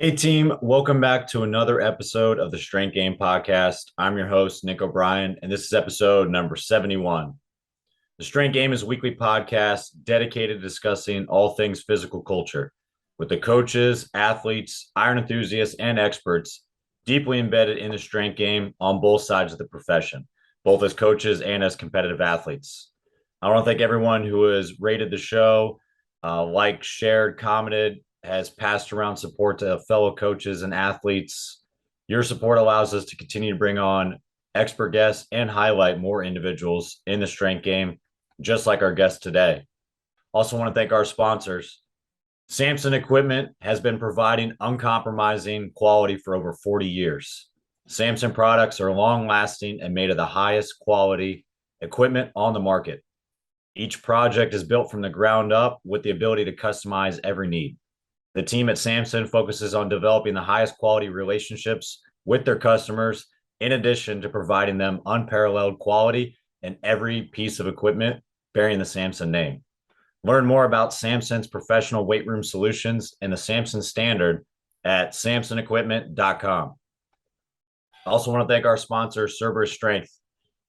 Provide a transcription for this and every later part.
Hey team, welcome back to another episode of the Strength Game Podcast. I'm your host, Nick O'Brien, and this is episode number 71. The Strength Game is a weekly podcast dedicated to discussing all things physical culture with the coaches, athletes, iron enthusiasts, and experts deeply embedded in the strength game on both sides of the profession, both as coaches and as competitive athletes. I want to thank everyone who has rated the show, liked, shared, commented, has passed around support to fellow coaches and athletes. Your support allows us to continue to bring on expert guests and highlight more individuals in the strength game, just like our guest today. Also want to thank our sponsors. Samson Equipment has been providing uncompromising quality for over 40 years. Samson products are long-lasting and made of the highest quality equipment on the market. Each project is built from the ground up with the ability to customize every need. The team at Samson focuses on developing the highest quality relationships with their customers, in addition to providing them unparalleled quality in every piece of equipment bearing the Samson name. Learn more about Samson's professional weight room solutions and the Samson standard at samsonequipment.com. I also want to thank our sponsor, Cerberus Strength.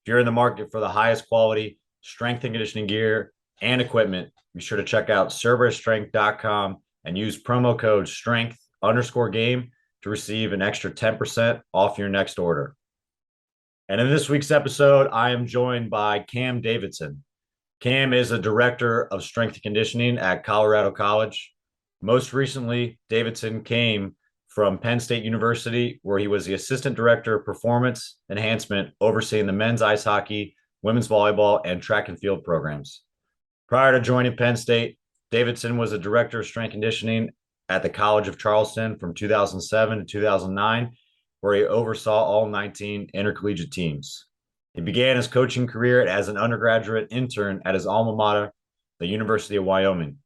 If you're in the market for the highest quality strength and conditioning gear and equipment, be sure to check out cerberusstrength.com and use promo code strength_game to receive an extra 10% off your next order. And in this week's episode, I am joined by Cam Davidson. Cam is a director of strength and conditioning at Colorado College. Most recently, Davidson came from Penn State University, where he was the assistant director of performance enhancement, overseeing the men's ice hockey, women's volleyball, and track and field programs. Prior to joining Penn State, Davidson was a director of strength conditioning at the College of Charleston from 2007 to 2009, where he oversaw all 19 intercollegiate teams. He began his coaching career as an undergraduate intern at his alma mater, the University of Wyoming.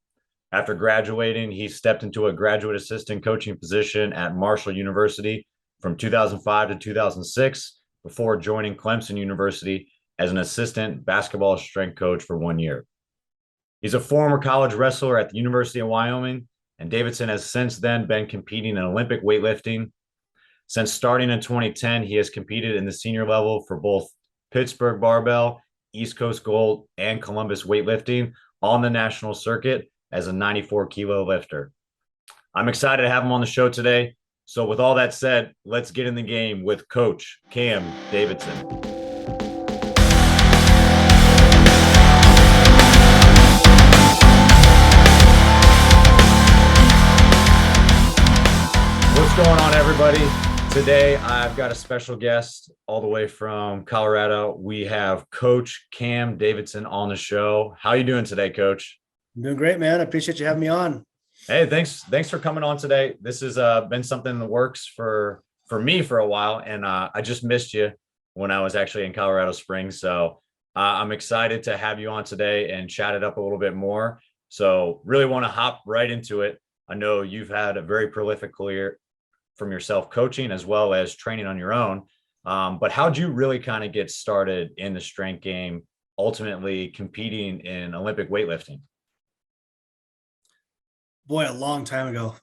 After graduating, he stepped into a graduate assistant coaching position at Marshall University from 2005 to 2006 before joining Clemson University as an assistant basketball strength coach for 1 year. He's a former college wrestler at the University of Wyoming, and Davidson has since then been competing in Olympic weightlifting. Since starting in 2010, he has competed in the senior level for both Pittsburgh Barbell, East Coast Gold, and Columbus Weightlifting on the national circuit as a 94-kilo lifter. I'm excited to have him on the show today. So with all that said, let's get in the game with Coach Cam Davidson. What's going on, everybody? Today, I've got a special guest all the way from Colorado. We have Coach Cam Davidson on the show. How are you doing today, Coach? I'm doing great, man. I appreciate you having me on. Hey, thanks for coming on today. This has been something in the works for me for a while, and I just missed you when I was actually in Colorado Springs. So I'm excited to have you on today and chat it up a little bit more. So really want to hop right into it. I know you've had a very prolific career from yourself coaching as well as training on your own. But how'd you really kind of get started in the strength game, ultimately competing in Olympic weightlifting? Boy, a long time ago.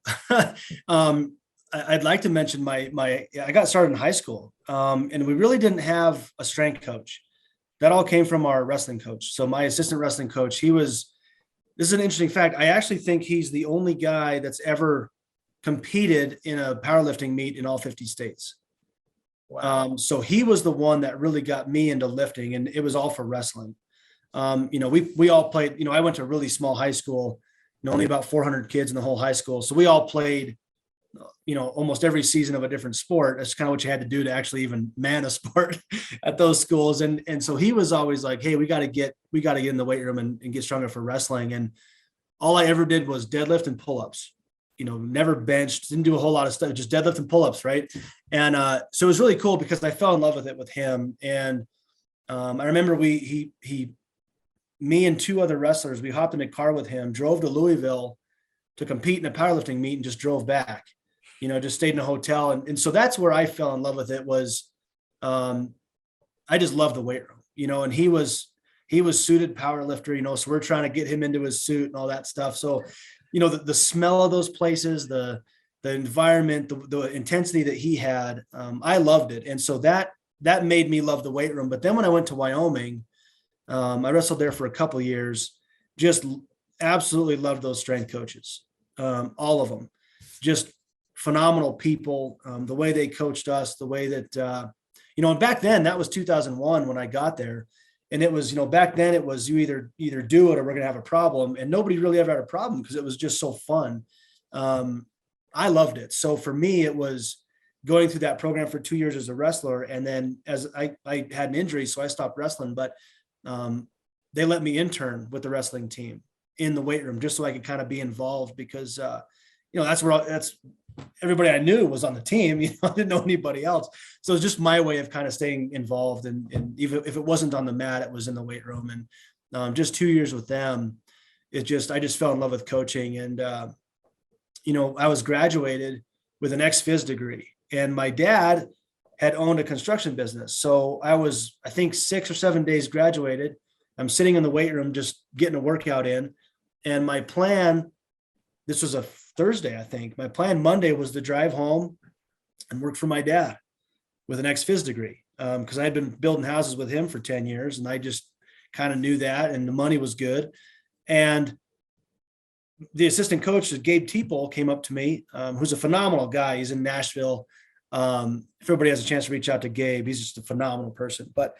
I'd like to mention I got started in high school, and we really didn't have a strength coach. That all came from our wrestling coach. So my assistant wrestling coach, this is an interesting fact. I actually think he's the only guy that's ever competed in a powerlifting meet in all 50 states. Wow. So he was the one that really got me into lifting, and it was all for wrestling. We all played, I went to a really small high school, only about 400 kids in the whole high school. So we all played, almost every season of a different sport. That's kind of what you had to do to actually even man a sport at those schools. And so he was always like, hey, we got to get in the weight room and get stronger for wrestling. And all I ever did was deadlift and pull-ups. Never benched, didn't do a whole lot of stuff, just deadlift and pull-ups, right? And so it was really cool because I fell in love with it with him. And I remember me and two other wrestlers, we hopped in a car with him, drove to Louisville to compete in a powerlifting meet and just drove back, just stayed in a hotel. And so that's where I fell in love with it was I just loved the weight room, and he was suited power lifter, so we're trying to get him into his suit and all that stuff. So the smell of those places, the the environment, the intensity that he had, I loved it. And so that made me love the weight room. But then when I went to Wyoming, I wrestled there for a couple of years, just absolutely loved those strength coaches. All of them, just phenomenal people. The way they coached us, the way that, and back then that was 2001 when I got there. And it was, back then it was you either do it or we're going to have a problem. And nobody really ever had a problem because it was just so fun. I loved it. So for me, it was going through that program for 2 years as a wrestler. And then as I had an injury, so I stopped wrestling, but they let me intern with the wrestling team in the weight room just so I could kind of be involved because, that's everybody I knew was on the team. I didn't know anybody else. So it was just my way of kind of staying involved. And even if it wasn't on the mat, it was in the weight room. And just 2 years with them, I just fell in love with coaching. And, I was graduated with an ex-phys degree, and my dad had owned a construction business. So I was, I think, 6 or 7 days graduated. I'm sitting in the weight room, just getting a workout in. And my plan, this was a Thursday, I think. My plan Monday was to drive home and work for my dad with an ex-phys degree. Because I had been building houses with him for 10 years, and I just kind of knew that, and the money was good. And the assistant coach, Gabe Teeple, came up to me, who's a phenomenal guy. He's in Nashville. If everybody has a chance to reach out to Gabe, he's just a phenomenal person. But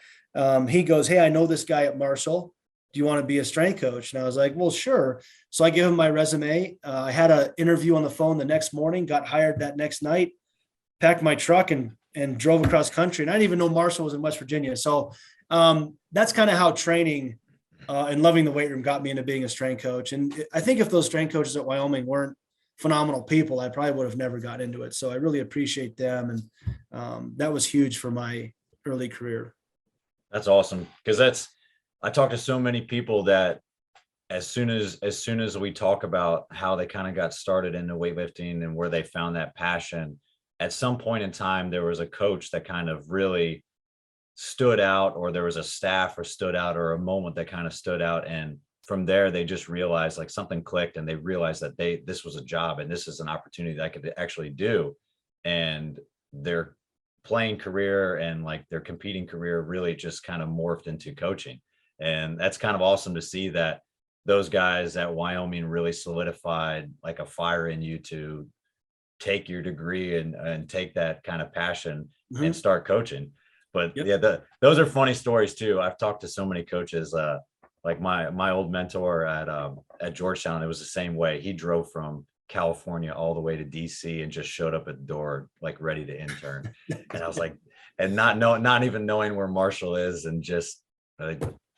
he goes, "Hey, I know this guy at Marshall. Do you want to be a strength coach?" And I was like, "Well, sure." So I gave him my resume. I had an interview on the phone the next morning, got hired that next night, packed my truck and drove across country. And I didn't even know Marshall was in West Virginia. So that's kind of how training and loving the weight room got me into being a strength coach. And I think if those strength coaches at Wyoming weren't phenomenal people, I probably would have never got into it. So I really appreciate them. And that was huge for my early career. That's awesome. Because I talk to so many people that as soon as we talk about how they kind of got started into weightlifting and where they found that passion, at some point in time, there was a coach that kind of really stood out, or there was a staff or stood out, or a moment that kind of stood out. And from there, they just realized like something clicked, and they realized that this was a job and this is an opportunity that I could actually do. And their playing career and like their competing career really just kind of morphed into coaching. And that's kind of awesome to see that those guys at Wyoming really solidified like a fire in you to take your degree and take that kind of passion and start coaching. But yeah, those are funny stories too. I've talked to so many coaches, like my old mentor at Georgetown. It was the same way. He drove from California all the way to DC and just showed up at the door like ready to intern. And I was like, and not even knowing where Marshall is, and just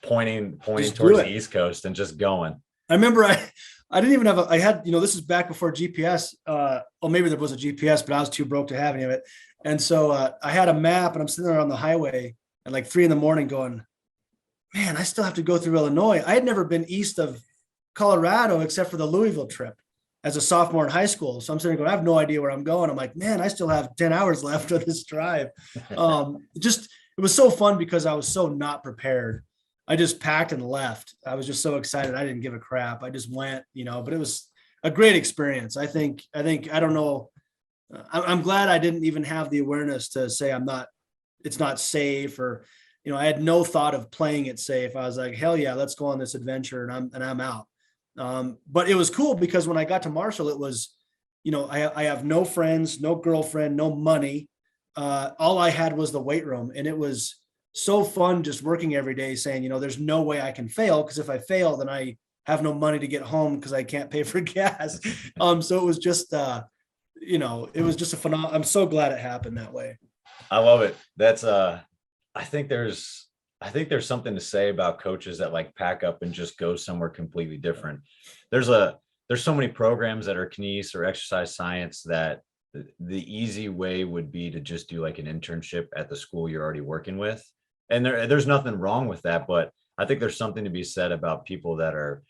pointing towards the East Coast and just going. I remember I didn't even have I had, this is back before GPS. Well, maybe there was a GPS, but I was too broke to have any of it. And so I had a map, and I'm sitting there on the highway at like 3 a.m. going, man, I still have to go through Illinois. I had never been east of Colorado except for the Louisville trip as a sophomore in high school. So I'm sitting there going, I have no idea where I'm going. I'm like, man, I still have 10 hours left of this drive. It was so fun because I was so not prepared. I just packed and left. I was just so excited. I didn't give a crap. I just went, but it was a great experience. I don't know. I'm glad I didn't even have the awareness to say it's not safe, or, I had no thought of playing it safe. I was like, hell yeah, let's go on this adventure. And I'm out. But it was cool because when I got to Marshall, it was, I have no friends, no girlfriend, no money. All I had was the weight room, and it was so fun just working every day saying, there's no way I can fail, because if I fail, then I have no money to get home because I can't pay for gas. So it was just, it was just a phenomenal. I'm so glad it happened that way. I love it. That's I think there's something to say about coaches that like pack up and just go somewhere completely different. There's so many programs that are kines or exercise science that the easy way would be to just do like an internship at the school you're already working with. And there's nothing wrong with that, but I think there's something to be said about people that are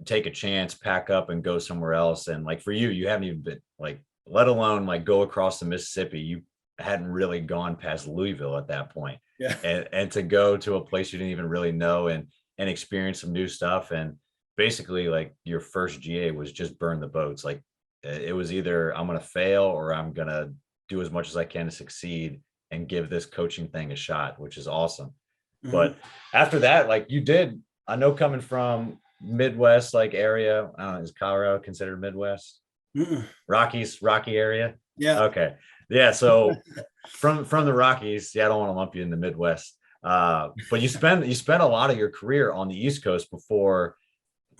take a chance, pack up and go somewhere else. And like for you haven't even been like, let alone like go across the Mississippi. You hadn't really gone past Louisville at that point. Yeah. And to go to a place you didn't even really know and experience some new stuff. And basically like your first GA was just burn the boats. Like It was either I'm going to fail or I'm going to do as much as I can to succeed and give this coaching thing a shot, which is awesome. Mhm. But after that, like you did, I know coming from Midwest like area, I don't know, is Colorado considered Midwest? Mm-mm. Rocky area? Yeah. Okay. Yeah. So from the Rockies, yeah, I don't want to lump you in the Midwest. But you spent a lot of your career on the East Coast before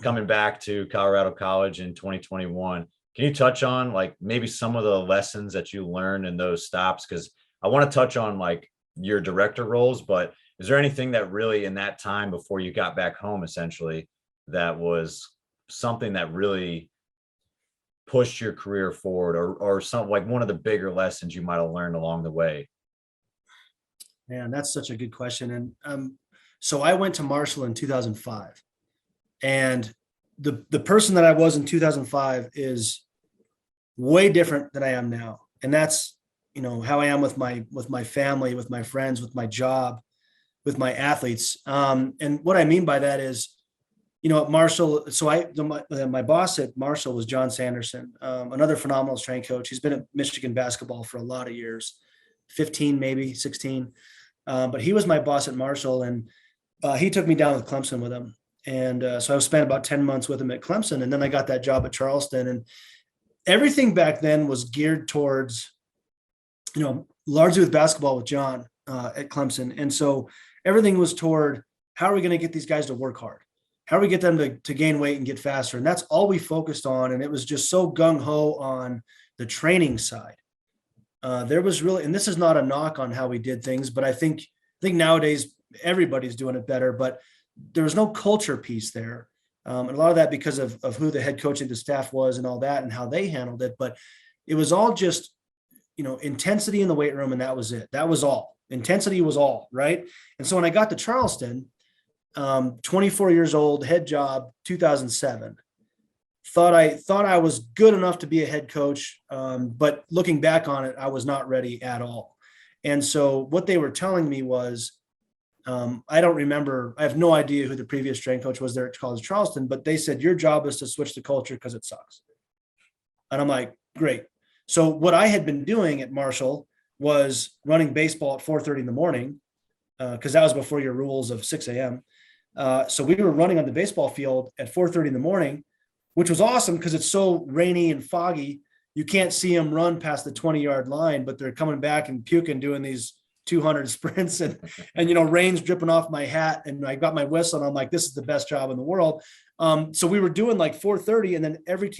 coming back to Colorado College in 2021. Can you touch on like maybe some of the lessons that you learned in those stops? Because I want to touch on like your director roles, but is there anything that really in that time before you got back home essentially that was something that really pushed your career forward, or something like one of the bigger lessons you might have learned along the way? Man, that's such a good question. And so I went to Marshall in 2005, and the person that I was in 2005 is way different than I am now. And that's, how I am with my family, with my friends, with my job, with my athletes. And what I mean by that is, at Marshall, so my boss at Marshall was John Sanderson, another phenomenal strength coach. He's been at Michigan basketball for a lot of years, 15, maybe 16. But he was my boss at Marshall, and he took me down with Clemson with him. And so I spent about 10 months with him at Clemson. And then I got that job at Charleston, and everything back then was geared towards, largely with basketball with John at Clemson. And so everything was toward, how are we going to get these guys to work hard? How do we get them to gain weight and get faster? And that's all we focused on. And it was just so gung-ho on the training side. There was really, and this is not a knock on how we did things, but I think nowadays everybody's doing it better, but there was no culture piece there. And a lot of that because of who the head coach of the staff was and all that and how they handled it. But it was all just, intensity in the weight room. And that was it. That was all. Intensity was all, right? And so when I got to Charleston, 24 years old, head job, 2007, thought I was good enough to be a head coach. But looking back on it, I was not ready at all. And so what they were telling me was, I don't remember, I have no idea who the previous strength coach was there at College of Charleston, but they said, your job is to switch the culture because it sucks. And I'm like, great. So what I had been doing at Marshall was running baseball at 4:30 in the morning, because that was before your rules of 6 a.m. So we were running on the baseball field at 4:30 in the morning, which was awesome because it's so rainy and foggy. You can't see them run past the 20-yard line, but they're coming back and puking, doing these 200 sprints and rain's dripping off my hat, and I got my whistle, and I'm like, this is the best job in the world. So we were doing like 4:30, and then every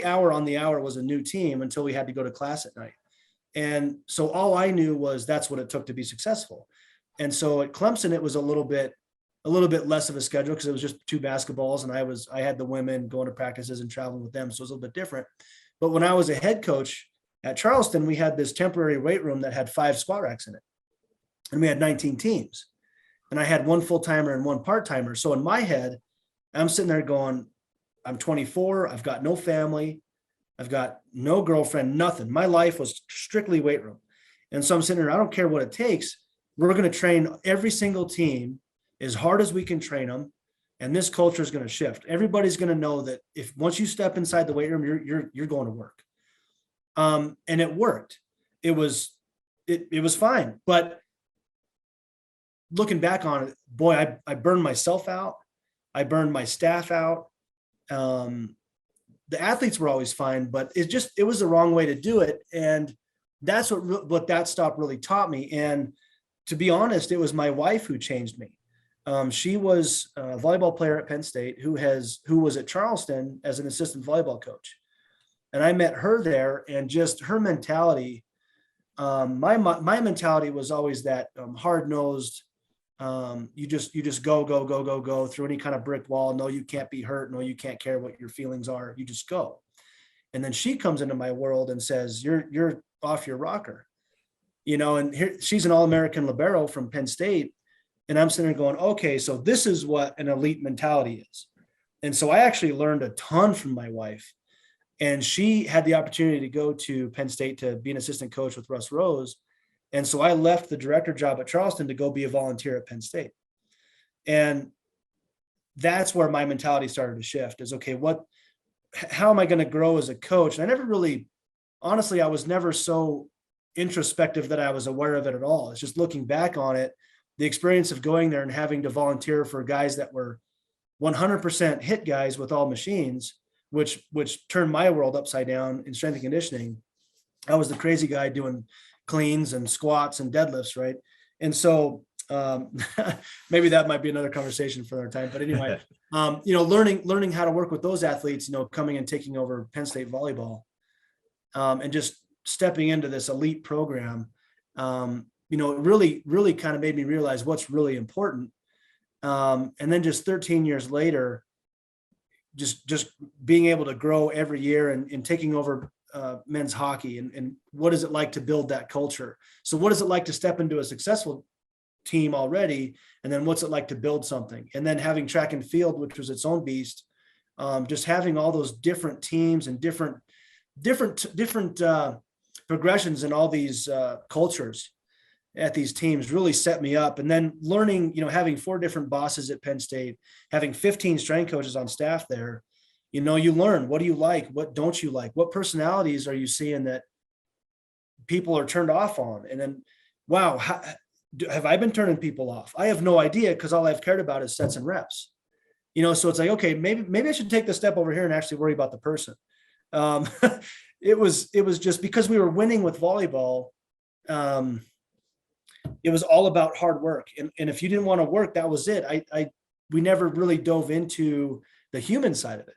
hour on the hour was a new team until we had to go to class at night. And so all I knew was that's what it took to be successful. And so at Clemson, it was a little bit less of a schedule because it was just 2 basketballs, and I had the women going to practices and traveling with them. So it was a little bit different. But when I was a head coach at Charleston, we had this temporary weight room that had 5 squat racks in it, and we had 19 teams, and I had 1 full-timer and 1 part-timer. So in my head, I'm sitting there going, I'm 24. I've got no family. I've got no girlfriend, nothing. My life was strictly weight room. And so I'm sitting there, I don't care what it takes. We're going to train every single team as hard as we can train them. And this culture is going to shift. Everybody's going to know that if once you step inside the weight room, you're going to work. And it worked. It was fine. But looking back on it, boy, I burned myself out. I burned my staff out. The athletes were always fine, but it was the wrong way to do it. And that's what that stop really taught me. And to be honest, it was my wife who changed me. She was a volleyball player at Penn State who was at Charleston as an assistant volleyball coach. And I met her there, and just her mentality. My mentality was always that hard-nosed. You just go through any kind of brick wall. No, you can't be hurt. No, you can't care what your feelings are. You just go. And then she comes into my world and says, you're off your rocker, and here she's an All-American libero from Penn State. And I'm sitting there going, okay, so this is what an elite mentality is. And so I actually learned a ton from my wife, and she had the opportunity to go to Penn State to be an assistant coach with Russ Rose. And so I left the director job at Charleston to go be a volunteer at Penn State. And that's where my mentality started to shift is, okay, how am I going to grow as a coach? And I never really, honestly, I was never so introspective that I was aware of it at all. It's just looking back on it, the experience of going there and having to volunteer for guys that were 100% hit guys with all machines, which turned my world upside down in strength and conditioning. I was the crazy guy doing cleans and squats and deadlifts, right? And so maybe that might be another conversation for another time. But anyway, learning how to work with those athletes, coming and taking over Penn State volleyball, and just stepping into this elite program, it really kind of made me realize what's really important. And then just 13 years later, just being able to grow every year and taking over men's hockey and what is it like to build that culture? So what is it like to step into a successful team already? And then what's it like to build something? And then having track and field, which was its own beast, just having all those different teams and different progressions in all these cultures at these teams really set me up. And then learning, having 4 different bosses at Penn State, having 15 strength coaches on staff there, you learn, what do you like? What don't you like? What personalities are you seeing that people are turned off on? And then, wow, have I been turning people off? I have no idea, because all I've cared about is sets and reps. So it's like, okay, maybe I should take the step over here and actually worry about the person. It was just because we were winning with volleyball. It was all about hard work. And if you didn't want to work, that was it. We never really dove into the human side of it.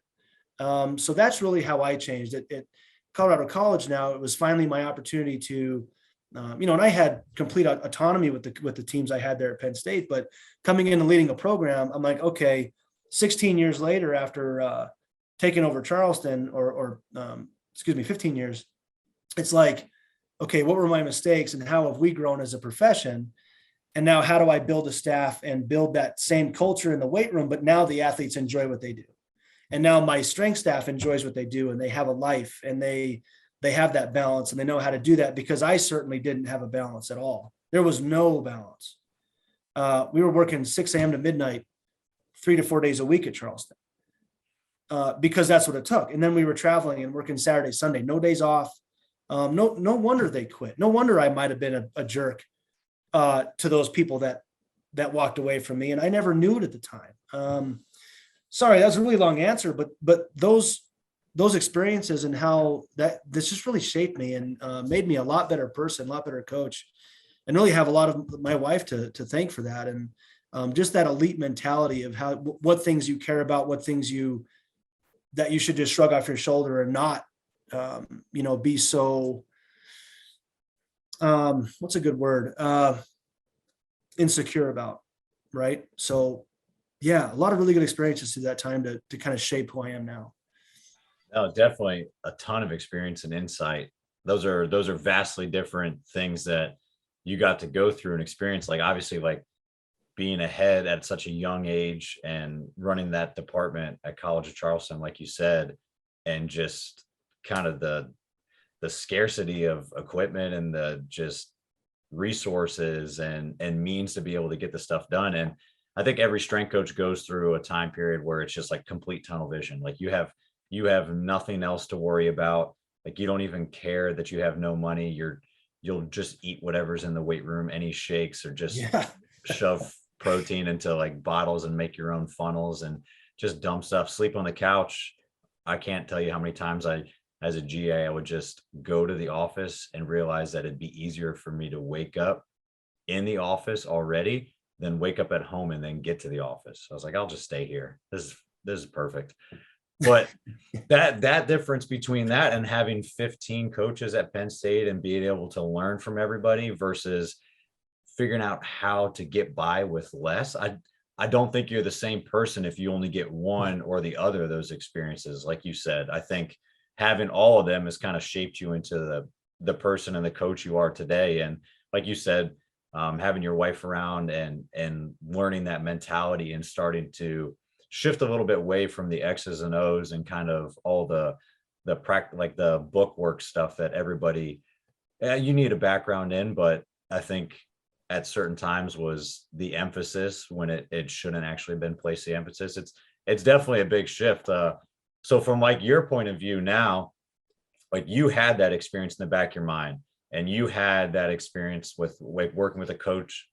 So that's really how I changed it. At Colorado College now, it was finally my opportunity to, and I had complete autonomy with the teams I had there at Penn State, but coming in and leading a program, I'm like, okay, 16 years later, after taking over Charleston, or 15 years, it's like, okay, what were my mistakes and how have we grown as a profession? And now how do I build a staff and build that same culture in the weight room, but now the athletes enjoy what they do. And now my strength staff enjoys what they do, and they have a life, and they have that balance, and they know how to do that, because I certainly didn't have a balance at all. There was no balance. We were working 6 a.m. to midnight, 3 to 4 days a week at Charleston, because that's what it took. And then we were traveling and working Saturday, Sunday, no days off. No wonder they quit. No wonder I might've been a jerk to those people that walked away from me. And I never knew it at the time. Sorry, that's a really long answer, but those experiences and how this just really shaped me and made me a lot better person, a lot better coach, and really have a lot of my wife to thank for that. And just that elite mentality of what things you care about, what things that you should just shrug off your shoulder and not, be so, what's a good word? Insecure about. Right. So yeah, a lot of really good experiences through that time to kind of shape who I am now. No, definitely a ton of experience and insight. Those are vastly different things that you got to go through and experience. Like, obviously, like being ahead at such a young age and running that department at College of Charleston, like you said, and just kind of the scarcity of equipment and the just resources and means to be able to get the stuff done. And I think every strength coach goes through a time period where it's just like complete tunnel vision. Like you have nothing else to worry about. Like you don't even care that you have no money. You'll just eat whatever's in the weight room, any shakes, or just shove protein into like bottles and make your own funnels and just dumb stuff, sleep on the couch. I can't tell you how many times as a GA, I would just go to the office and realize that it'd be easier for me to wake up in the office already than wake up at home and then get to the office. I was like, I'll just stay here. This is perfect. But that difference between that and having 15 coaches at Penn State and being able to learn from everybody versus figuring out how to get by with less. I don't think you're the same person if you only get one or the other of those experiences. Like you said, I think having all of them has kind of shaped you into the person and the coach you are today. And like you said, having your wife around and learning that mentality and starting to shift a little bit away from the X's and O's and kind of all the like the book work stuff that everybody, you need a background in, but I think at certain times was the emphasis when it shouldn't actually have been placed the emphasis. It's definitely a big shift. So from like your point of view now, like you had that experience in the back of your mind, and you had that experience with like working with a coach,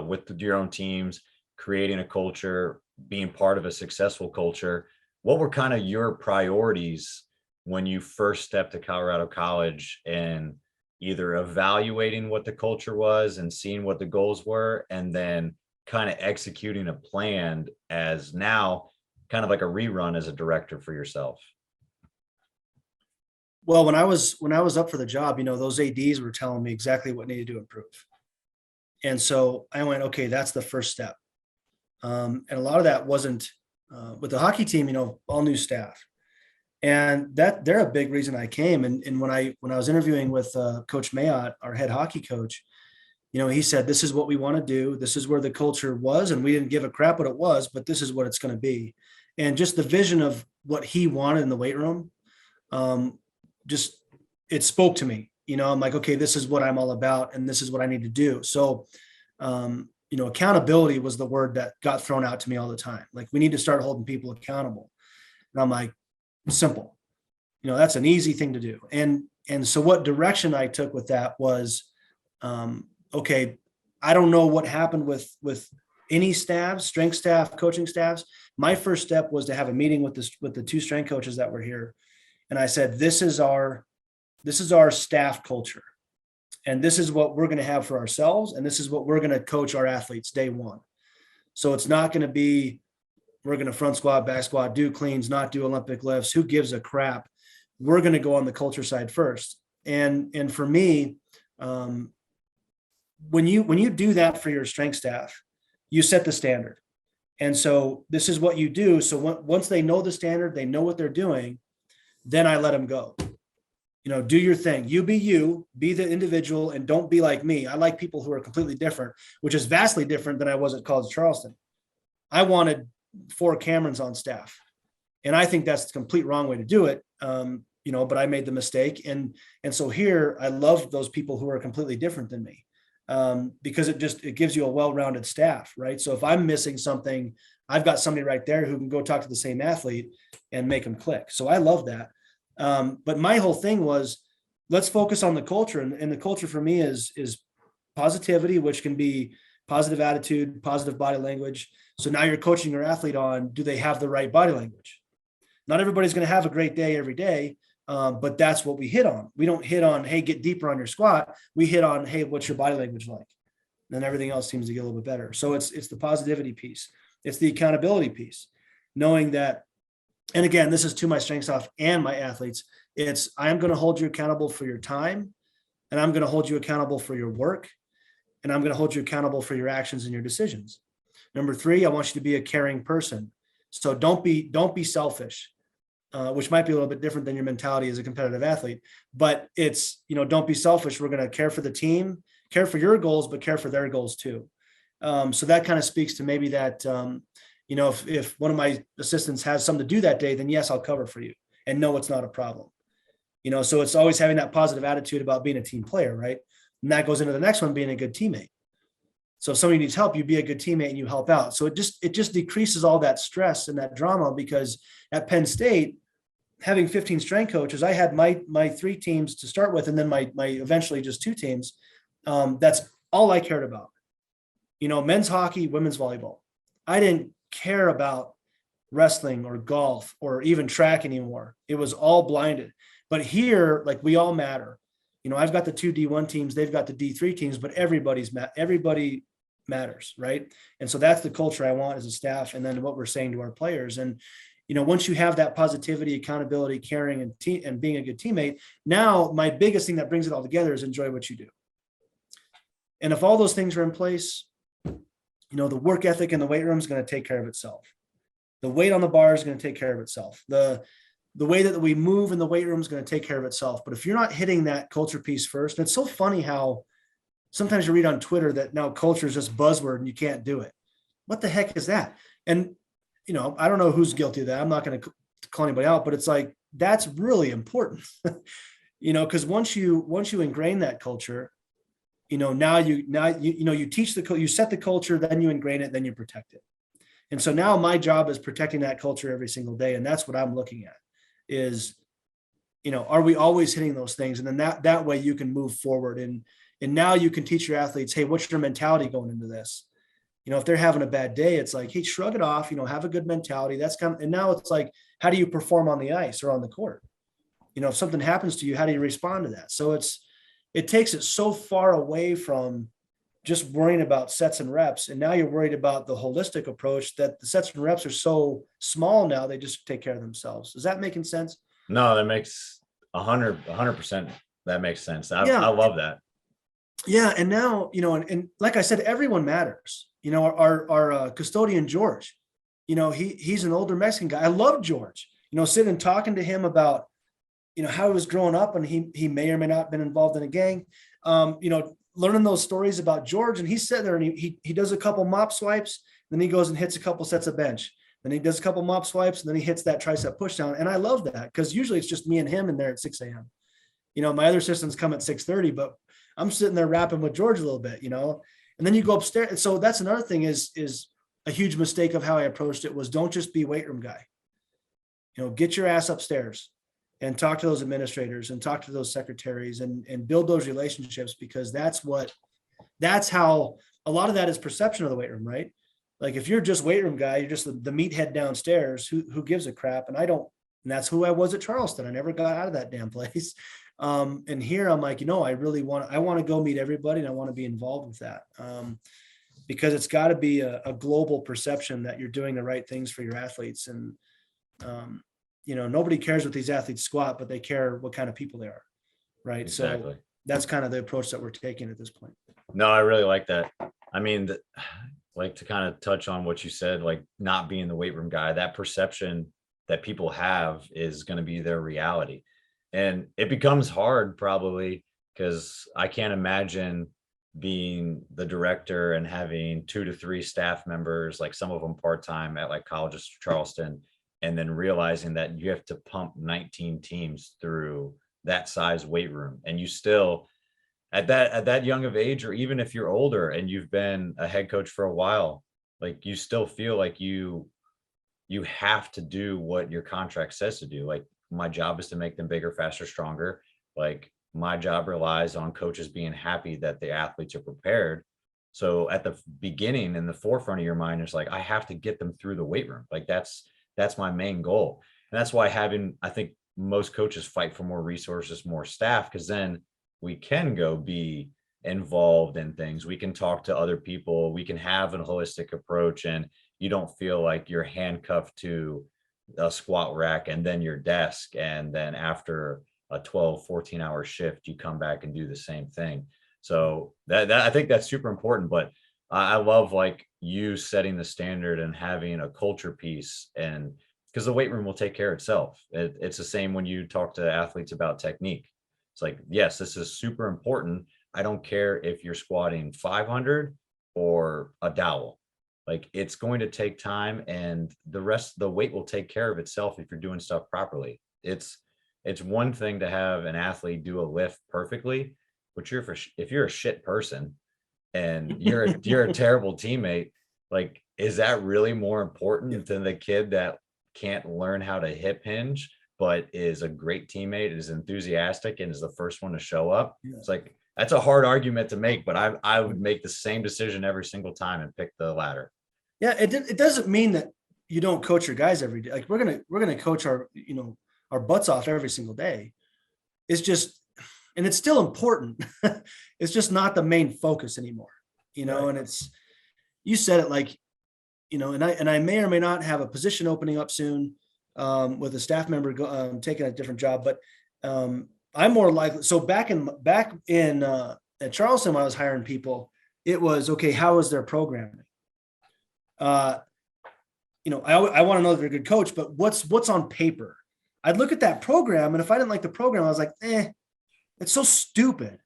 with your own teams, creating a culture, being part of a successful culture. What were kind of your priorities when you first stepped to Colorado College, and either evaluating what the culture was and seeing what the goals were, and then kind of executing a plan as now kind of like a rerun as a director for yourself? Well, when I was up for the job, those ADs were telling me exactly what needed to improve. And so I went, okay, that's the first step. And a lot of that wasn't with the hockey team, all new staff. And that they're a big reason I came. And when I was interviewing with Coach Mayotte, our head hockey coach, he said, this is what we want to do. This is where the culture was. And we didn't give a crap what it was, but this is what it's going to be. And just the vision of what he wanted in the weight room, just it spoke to me. I'm like, okay, this is what I'm all about, and this is what I need to do. So, accountability was the word that got thrown out to me all the time. Like, we need to start holding people accountable. And I'm like, simple. That's an easy thing to do. And so what direction I took with that was, okay, I don't know what happened with any staffs, strength staff, coaching staffs. My first step was to have a meeting with the two strength coaches that were here. And I said, this is our staff culture. And this is what we're going to have for ourselves. And this is what we're going to coach our athletes day one. So it's not going to be, we're going to front squat, back squat, do cleans, not do Olympic lifts. Who gives a crap? We're going to go on the culture side first. And for me, when you do that for your strength staff, you set the standard. And so this is what you do. So once they know the standard, they know what they're doing, then I let them go. Do your thing. You, be the individual, and don't be like me. I like people who are completely different, which is vastly different than I was at College of Charleston. I wanted 4 Camerons on staff. And I think that's the complete wrong way to do it. But I made the mistake. And so here I love those people who are completely different than me, because it gives you a well-rounded staff, right? So if I'm missing something, I've got somebody right there who can go talk to the same athlete and make them click. So I love that. But my whole thing was, let's focus on the culture. And the culture for me is positivity, which can be positive attitude, positive body language. So now you're coaching your athlete on, do they have the right body language? Not everybody's going to have a great day every day. But that's what we hit on. We don't hit on, hey, get deeper on your squat. We hit on, hey, what's your body language like? Then everything else seems to get a little bit better. So it's the positivity piece. It's the accountability piece, knowing that. And again, this is to my strength staff and my athletes. I am going to hold you accountable for your time, and I'm going to hold you accountable for your work, and I'm going to hold you accountable for your actions and your decisions. Number 3, I want you to be a caring person. So don't be selfish. Which might be a little bit different than your mentality as a competitive athlete, but it's, don't be selfish. We're going to care for the team, care for your goals, but care for their goals too. So that kind of speaks to maybe that, if one of my assistants has something to do that day, then yes, I'll cover for you, and no, it's not a problem. So it's always having that positive attitude about being a team player, right? And that goes into the next one, being a good teammate. So if somebody needs help, you be a good teammate and you help out. So it just decreases all that stress and that drama, because at Penn State, having 15 strength coaches, I had my 3 teams to start with, and then my eventually just 2 teams. That's all I cared about. Men's hockey, women's volleyball. I didn't care about wrestling or golf or even track anymore. It was all blinded. But here, like, we all matter. I've got the 2 D1 teams, they've got the D3 teams, but everybody matters, right? And so that's the culture I want as a staff, and then what we're saying to our players. And once you have that positivity, accountability, caring, and being a good teammate, now my biggest thing that brings it all together is enjoy what you do. And if all those things are in place, the work ethic in the weight room is going to take care of itself. The weight on the bar is going to take care of itself. The way that we move in the weight room is going to take care of itself. But if you're not hitting that culture piece first, and it's so funny how sometimes you read on Twitter that now culture is just buzzword and you can't do it. What the heck is that? And I don't know who's guilty of that. I'm not going to call anybody out, but it's like, that's really important, because once you ingrain that culture, now you teach you set the culture, then you ingrain it, then you protect it. And so now my job is protecting that culture every single day. And that's what I'm looking at. is, are we always hitting those things? And then that way you can move forward. And now you can teach your athletes, hey, what's your mentality going into this? If they're having a bad day, it's like, hey, shrug it off, have a good mentality. And now it's like, how do you perform on the ice or on the court? If something happens to you, how do you respond to that? So it takes it so far away from just worrying about sets and reps. And now you're worried about the holistic approach that the sets and reps are so small now, they just take care of themselves. Is that making sense? No, that makes 100%. That makes sense. I love that. Yeah. And now, and like I said, everyone matters. Our custodian, George, he's an older Mexican guy. I love George, sitting and talking to him about, how he was growing up, and he may or may not have been involved in a gang, learning those stories about George. And he's sitting there and he does a couple mop swipes, then he goes and hits a couple sets of bench. Then he does a couple mop swipes, and then he hits that tricep push down. And I love that, because usually it's just me and him in there at 6 a.m. My other assistants come at 6:30, but I'm sitting there rapping with George a little bit, and then you go upstairs. And so that's another thing is a huge mistake of how I approached it was, don't just be weight room guy, get your ass upstairs and talk to those administrators and talk to those secretaries and build those relationships, because that's how a lot of that is perception of the weight room, right? Like if you're just weight room guy, you're just the meathead downstairs who gives a crap. And that's who I was at Charleston. I never got out of that damn place. And here I'm like, I want to go meet everybody, and I want to be involved with that. Because it's got to be a global perception that you're doing the right things for your athletes. And, nobody cares what these athletes squat, but they care what kind of people they are. Right. Exactly. So that's kind of the approach that we're taking at this point. No, I really like that. I mean, like to kind of touch on what you said, like not being the weight room guy, that perception that people have is going to be their reality. And it becomes hard probably, because I can't imagine being the director and having 2 to 3 staff members, like some of them part-time at like College of Charleston, and then realizing that you have to pump 19 teams through that size weight room. And you still, at that young of age, or even if you're older and you've been a head coach for a while, like you still feel like you have to do what your contract says to do. Like, my job is to make them bigger, faster, stronger. Like, my job relies on coaches being happy that the athletes are prepared. So at the beginning, in the forefront of your mind, it's like, I have to get them through the weight room. Like that's my main goal. And that's why I think most coaches fight for more resources, more staff, because then we can go be involved in things. We can talk to other people. We can have a holistic approach, and you don't feel like you're handcuffed to a squat rack and then your desk. And then after a 12, 14-hour shift, you come back and do the same thing. So that I think that's super important. But I love like you setting the standard and having a culture piece, and because the weight room will take care of itself. It's the same when you talk to athletes about technique. It's like, yes, this is super important. I don't care if you're squatting 500 or a dowel. Like, it's going to take time, and the rest of the weight will take care of itself if you're doing stuff properly. It's one thing to have an athlete do a lift perfectly, but if you're a shit person and you're a terrible teammate, like, is that really more important than the kid that can't learn how to hip hinge, but is a great teammate, is enthusiastic, and is the first one to show up? Yeah. It's like, that's a hard argument to make, but I would make the same decision every single time and pick the latter. Yeah, it doesn't mean that you don't coach your guys every day. Like, we're gonna coach our butts off every single day. It's just, and it's still important. It's just not the main focus anymore, right. And it's, you said it, like, and I may or may not have a position opening up soon with a staff member taking a different job, but I'm more likely. So back in at Charleston, when I was hiring people, it was, okay, how is their programming? I want to know that they're a good coach, but what's on paper? I'd look at that program, and if I didn't like the program, I was like, it's so stupid.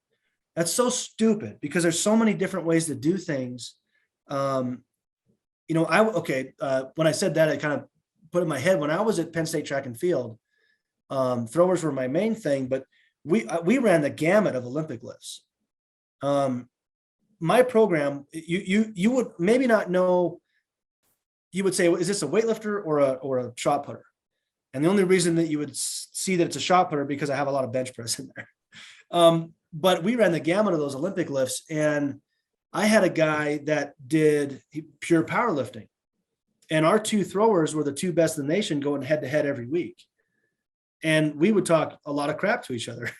That's so stupid, because there's so many different ways to do things. When I said that, I kind of put in my head, when I was at Penn State track and field, throwers were my main thing, but we ran the gamut of Olympic lifts. My program, you would maybe not know. You would say, is this a weightlifter or a shot putter? And the only reason that you would see that it's a shot putter because I have a lot of bench press in there. But we ran the gamut of those Olympic lifts, and I had a guy that did pure powerlifting, and our two throwers were the two best in the nation going head to head every week. And we would talk a lot of crap to each other,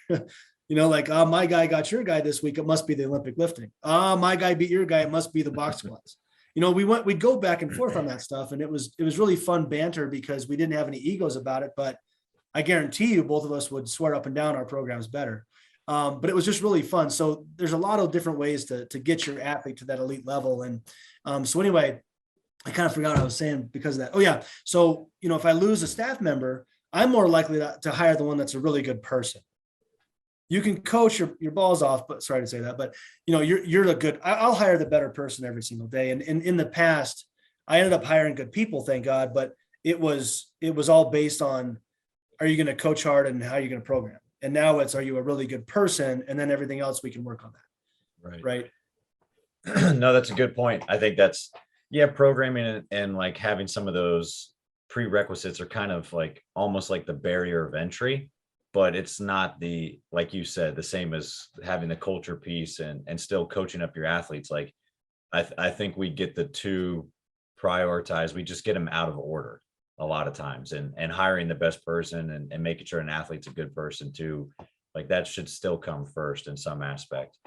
like, my guy got your guy this week. It must be the Olympic lifting. My guy beat your guy. It must be the box squats. We'd go back and forth on that stuff. And it was really fun banter because we didn't have any egos about it, but I guarantee you both of us would swear up and down our program's better. But it was just really fun. So there's a lot of different ways to get your athlete to that elite level. And so anyway, I kind of forgot what I was saying because of that. Oh yeah. So, if I lose a staff member, I'm more likely to hire the one that's a really good person. You can coach your balls off, but sorry to say that, but you're a good, I'll hire the better person every single day. And in the past, I ended up hiring good people, thank God, but it was all based on, are you going to coach hard and how are you going to program? And now it's, are you a really good person? And then everything else we can work on that. Right. No, that's a good point. I think that's, programming and like having some of those prerequisites are kind of like almost like the barrier of entry, but it's not like you said, the same as having the culture piece and still coaching up your athletes. Like I think we get the two prioritized. We just get them out of order a lot of times, and hiring the best person and making sure an athlete's a good person too. Like that should still come first in some aspect.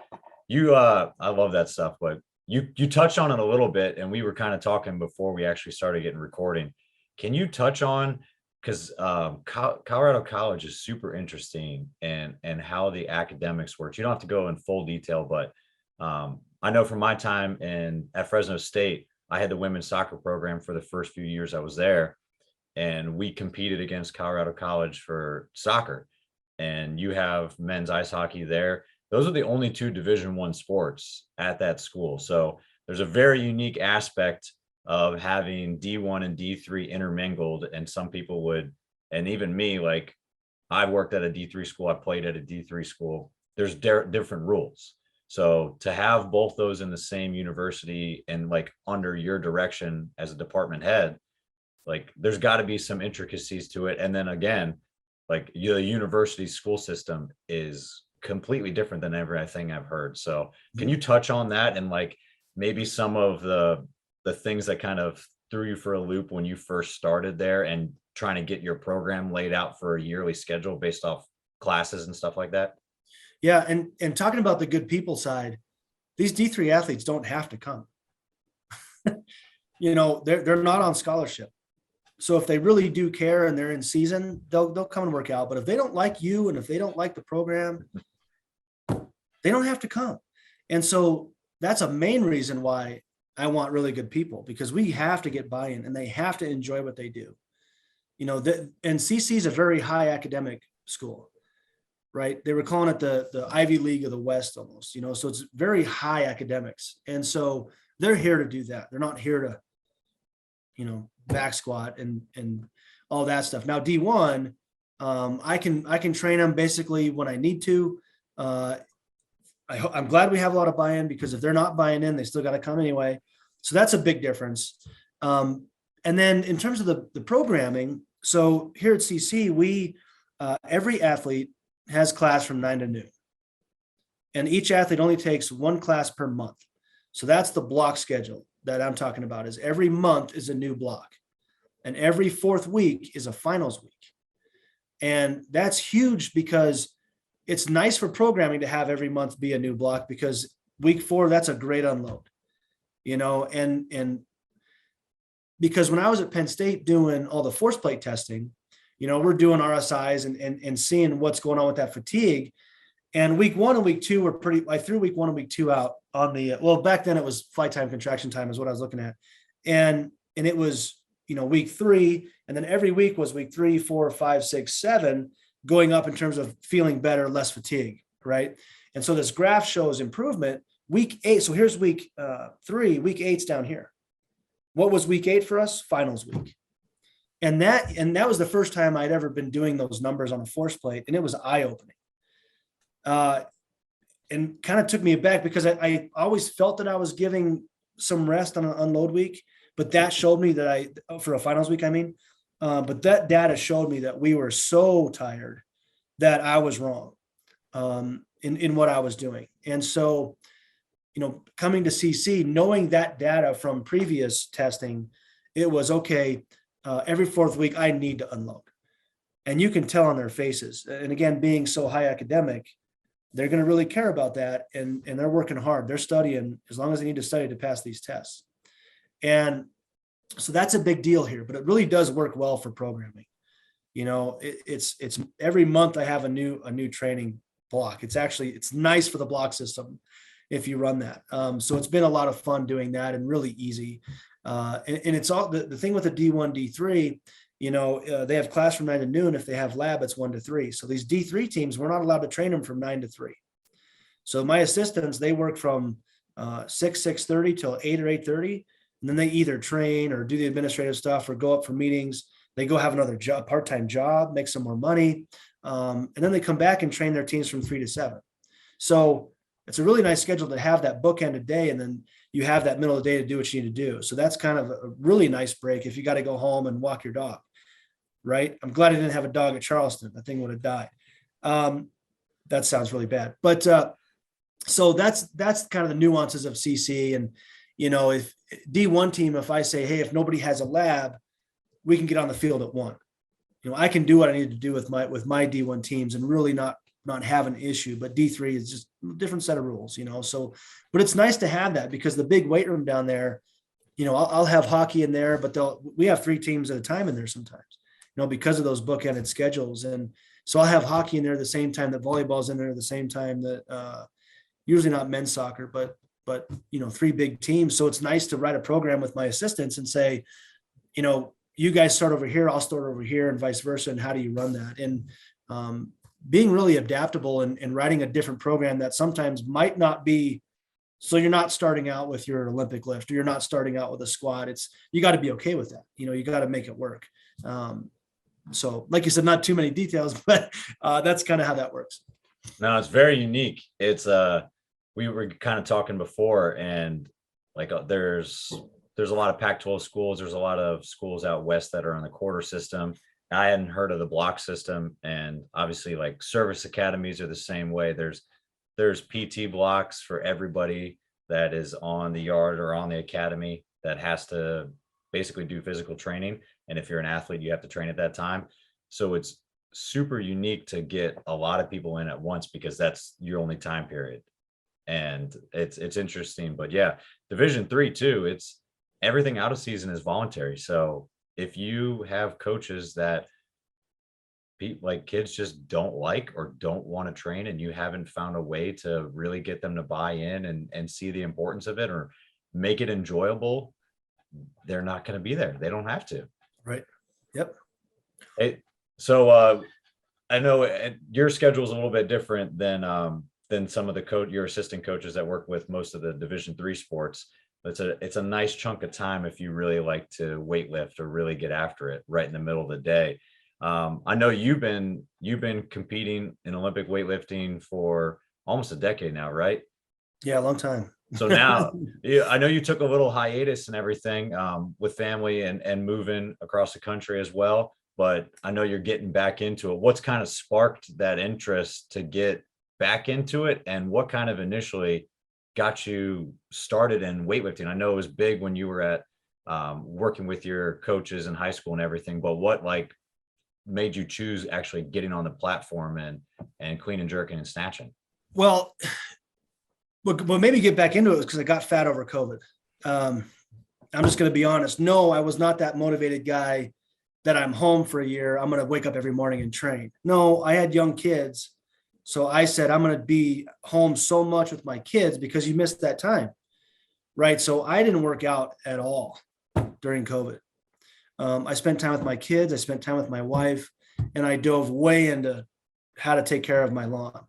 I love that stuff, but you touched on it a little bit, and we were kind of talking before we actually started getting recording. Can you touch on, because Colorado College is super interesting and how the academics works. You don't have to go in full detail, but I know from my time at Fresno State, I had the women's soccer program for the first few years I was there, and we competed against Colorado College for soccer. And you have men's ice hockey there. Those are the only two Division I sports at that school. So there's a very unique aspect of having D1 and D3 intermingled. And some people would, and even me, like I worked at a D3 school, I played at a D3 school. There's different rules. So to have both those in the same university and like under your direction as a department head, like there's got to be some intricacies to it. And then again, like the university school system is completely different than everything I've heard. So can you touch on that and like maybe some of the things that kind of threw you for a loop when you first started there and trying to get your program laid out for a yearly schedule based off classes and stuff like that? Yeah. And talking about the good people side, these D3 athletes don't have to come. They're not on scholarship. So if they really do care and they're in season, they'll come and work out. But if they don't like you and if they don't like the program, they don't have to come. And so that's a main reason why I want really good people, because we have to get buy-in and they have to enjoy what they do. And CC is a very high academic school, right? They were calling it the Ivy League of the West almost, so it's very high academics. And so they're here to do that. They're not here to, back squat and all that stuff. Now D1, I can train them basically when I need to. I'm glad we have a lot of buy-in, because if they're not buying in, they still got to come anyway. So that's a big difference. And then in terms of the programming, so here at CC, we every athlete has class from 9 to noon, and each athlete only takes one class per month. So that's the block schedule that I'm talking about. Is every month is a new block, and every fourth week is a finals week. And that's huge because it's nice for programming to have every month be a new block, because week 4, that's a great unload, and because when I was at Penn State doing all the force plate testing, we're doing RSIs and seeing what's going on with that fatigue. And week 1 and week 2 were I threw week 1 and week 2 out on back then it was flight time, contraction time is what I was looking at. And it was, week 3, and then every week was week 3, 4, 5, 6, 7, going up in terms of feeling better, less fatigue, right? And so this graph shows improvement. Week 8, so here's week 3, week 8's down here. What was week 8 for us? Finals week. And that was the first time I'd ever been doing those numbers on a force plate, and it was eye-opening. And kind of took me aback, because I always felt that I was giving some rest on an unload week, but that showed me that for a finals week, But that data showed me that we were so tired that I was wrong in what I was doing. And so, coming to CC, knowing that data from previous testing, it was okay. Every fourth week, I need to unload. And you can tell on their faces. And again, being so high academic, they're going to really care about that. And they're working hard. They're studying as long as they need to study to pass these tests. And so that's a big deal here, but it really does work well for programming. It's every month I have a new training block. It's nice for the block system if you run that. So it's been a lot of fun doing that and really easy. And it's all the thing with the D1, D3, they have class from 9 to noon. If they have lab, it's 1 to 3. So these D3 teams, we're not allowed to train them from 9 to 3. So my assistants, they work from 6:30 till 8 or 8:30. And then they either train or do the administrative stuff or go up for meetings. They go have another job, part-time job, make some more money. And then they come back and train their teams from 3 to 7. So it's a really nice schedule to have that bookended day. And then you have that middle of the day to do what you need to do. So that's kind of a really nice break if you got to go home and walk your dog, right? I'm glad I didn't have a dog at Charleston. That thing would have died. That sounds really bad. But so that's kind of the nuances of CC. And, if D1 team, if I say, hey, if nobody has a lab, we can get on the field at 1. I can do what I need to do with my D1 teams and really not have an issue. But D3 is just a different set of rules, So, but it's nice to have that because the big weight room down there, I'll have hockey in there, but we have 3 teams at a time in there sometimes, because of those bookended schedules. And so I'll have hockey in there at the same time that volleyball's in there at the same time that usually not men's soccer, but 3 big teams. So it's nice to write a program with my assistants and say, you guys start over here, I'll start over here and vice versa. And how do you run that? And being really adaptable and writing a different program that sometimes might not be. So you're not starting out with your Olympic lift or you're not starting out with a squat. You got to be okay with that. You got to make it work. So like you said, not too many details, but that's kind of how that works. No, it's very unique. It's we were kind of talking before, and like there's a lot of Pac-12 schools. There's a lot of schools out west that are on the quarter system. I hadn't heard of the block system, and obviously like service academies are the same way. There's PT blocks for everybody that is on the yard or on the academy that has to basically do physical training. And if you're an athlete, you have to train at that time. So it's super unique to get a lot of people in at once because that's your only time period. And it's interesting. But yeah, Division III too, it's everything out of season is voluntary. So if you have coaches that like kids just don't like or don't want to train, and you haven't found a way to really get them to buy in and see the importance of it or make it enjoyable, they're not going to be there. They don't have to. Right. Yep. So I know your schedule is a little bit different than some of your assistant coaches that work with most of the Division III sports. It's a nice chunk of time if you really like to weightlift or really get after it right in the middle of the day. I know you've been competing in Olympic weightlifting for almost a decade now, right? Yeah, a long time. So now I know you took a little hiatus and everything with family and moving across the country as well, but I know you're getting back into it. What's kind of sparked that interest to get back into it, and what kind of initially got you started in weightlifting? I know it was big when you were at working with your coaches in high school and everything, but what like made you choose actually getting on the platform and clean and jerking and snatching? Well, but maybe get back into it because I got fat over COVID. I'm just going to be honest. No, I was not that motivated guy that I'm home for a year. I'm going to wake up every morning and train. No, I had young kids. So I said, I'm going to be home so much with my kids because you missed that time. Right. So I didn't work out at all during COVID. I spent time with my kids. I spent time with my wife, and I dove way into how to take care of my lawn.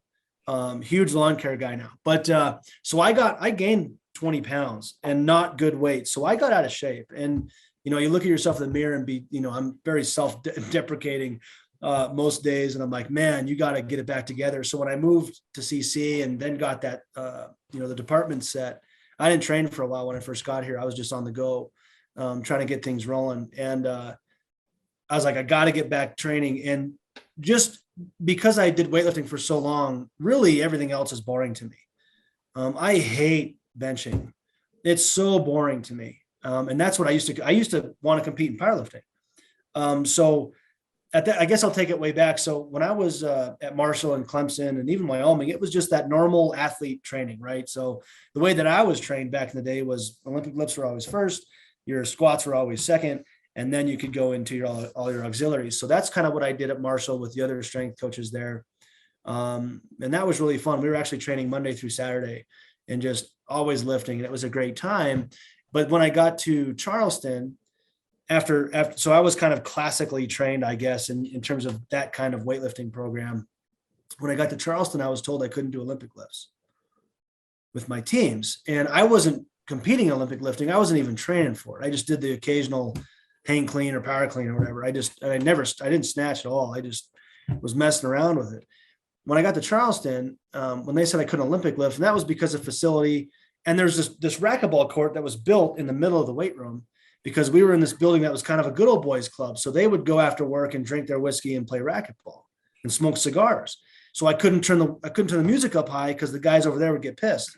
Huge lawn care guy now. But so I gained 20 pounds and not good weight. So I got out of shape. And, you look at yourself in the mirror and I'm very self-deprecating most days. And I'm like, man, you got to get it back together. So when I moved to CC and then got that, the department set, I didn't train for a while when I first got here. I was just on the go, trying to get things rolling. And I was like, I got to get back training. And just because I did weightlifting for so long, really everything else is boring to me. I hate benching. It's so boring to me. And that's what I used to want to compete in powerlifting. So I guess I'll take it way back. So when I was at Marshall and Clemson and even Wyoming, it was just that normal athlete training, right? So the way that I was trained back in the day was Olympic lifts were always first, your squats were always second, and then you could go into all your auxiliaries. So that's kind of what I did at Marshall with the other strength coaches there. And that was really fun. We were actually training Monday through Saturday and just always lifting. And it was a great time. But when I got to Charleston, so I was kind of classically trained, I guess, in terms of that kind of weightlifting program. When I got to Charleston, I was told I couldn't do Olympic lifts with my teams. And I wasn't competing in Olympic lifting. I wasn't even training for it. I just did the occasional hang clean or power clean or whatever. I didn't snatch at all. I just was messing around with it. When I got to Charleston, when they said I couldn't Olympic lift, and that was because of facility. And there's this racquetball court that was built in the middle of the weight room, because we were in this building that was kind of a good old boys club. So they would go after work and drink their whiskey and play racquetball and smoke cigars. So I couldn't turn the music up high because the guys over there would get pissed.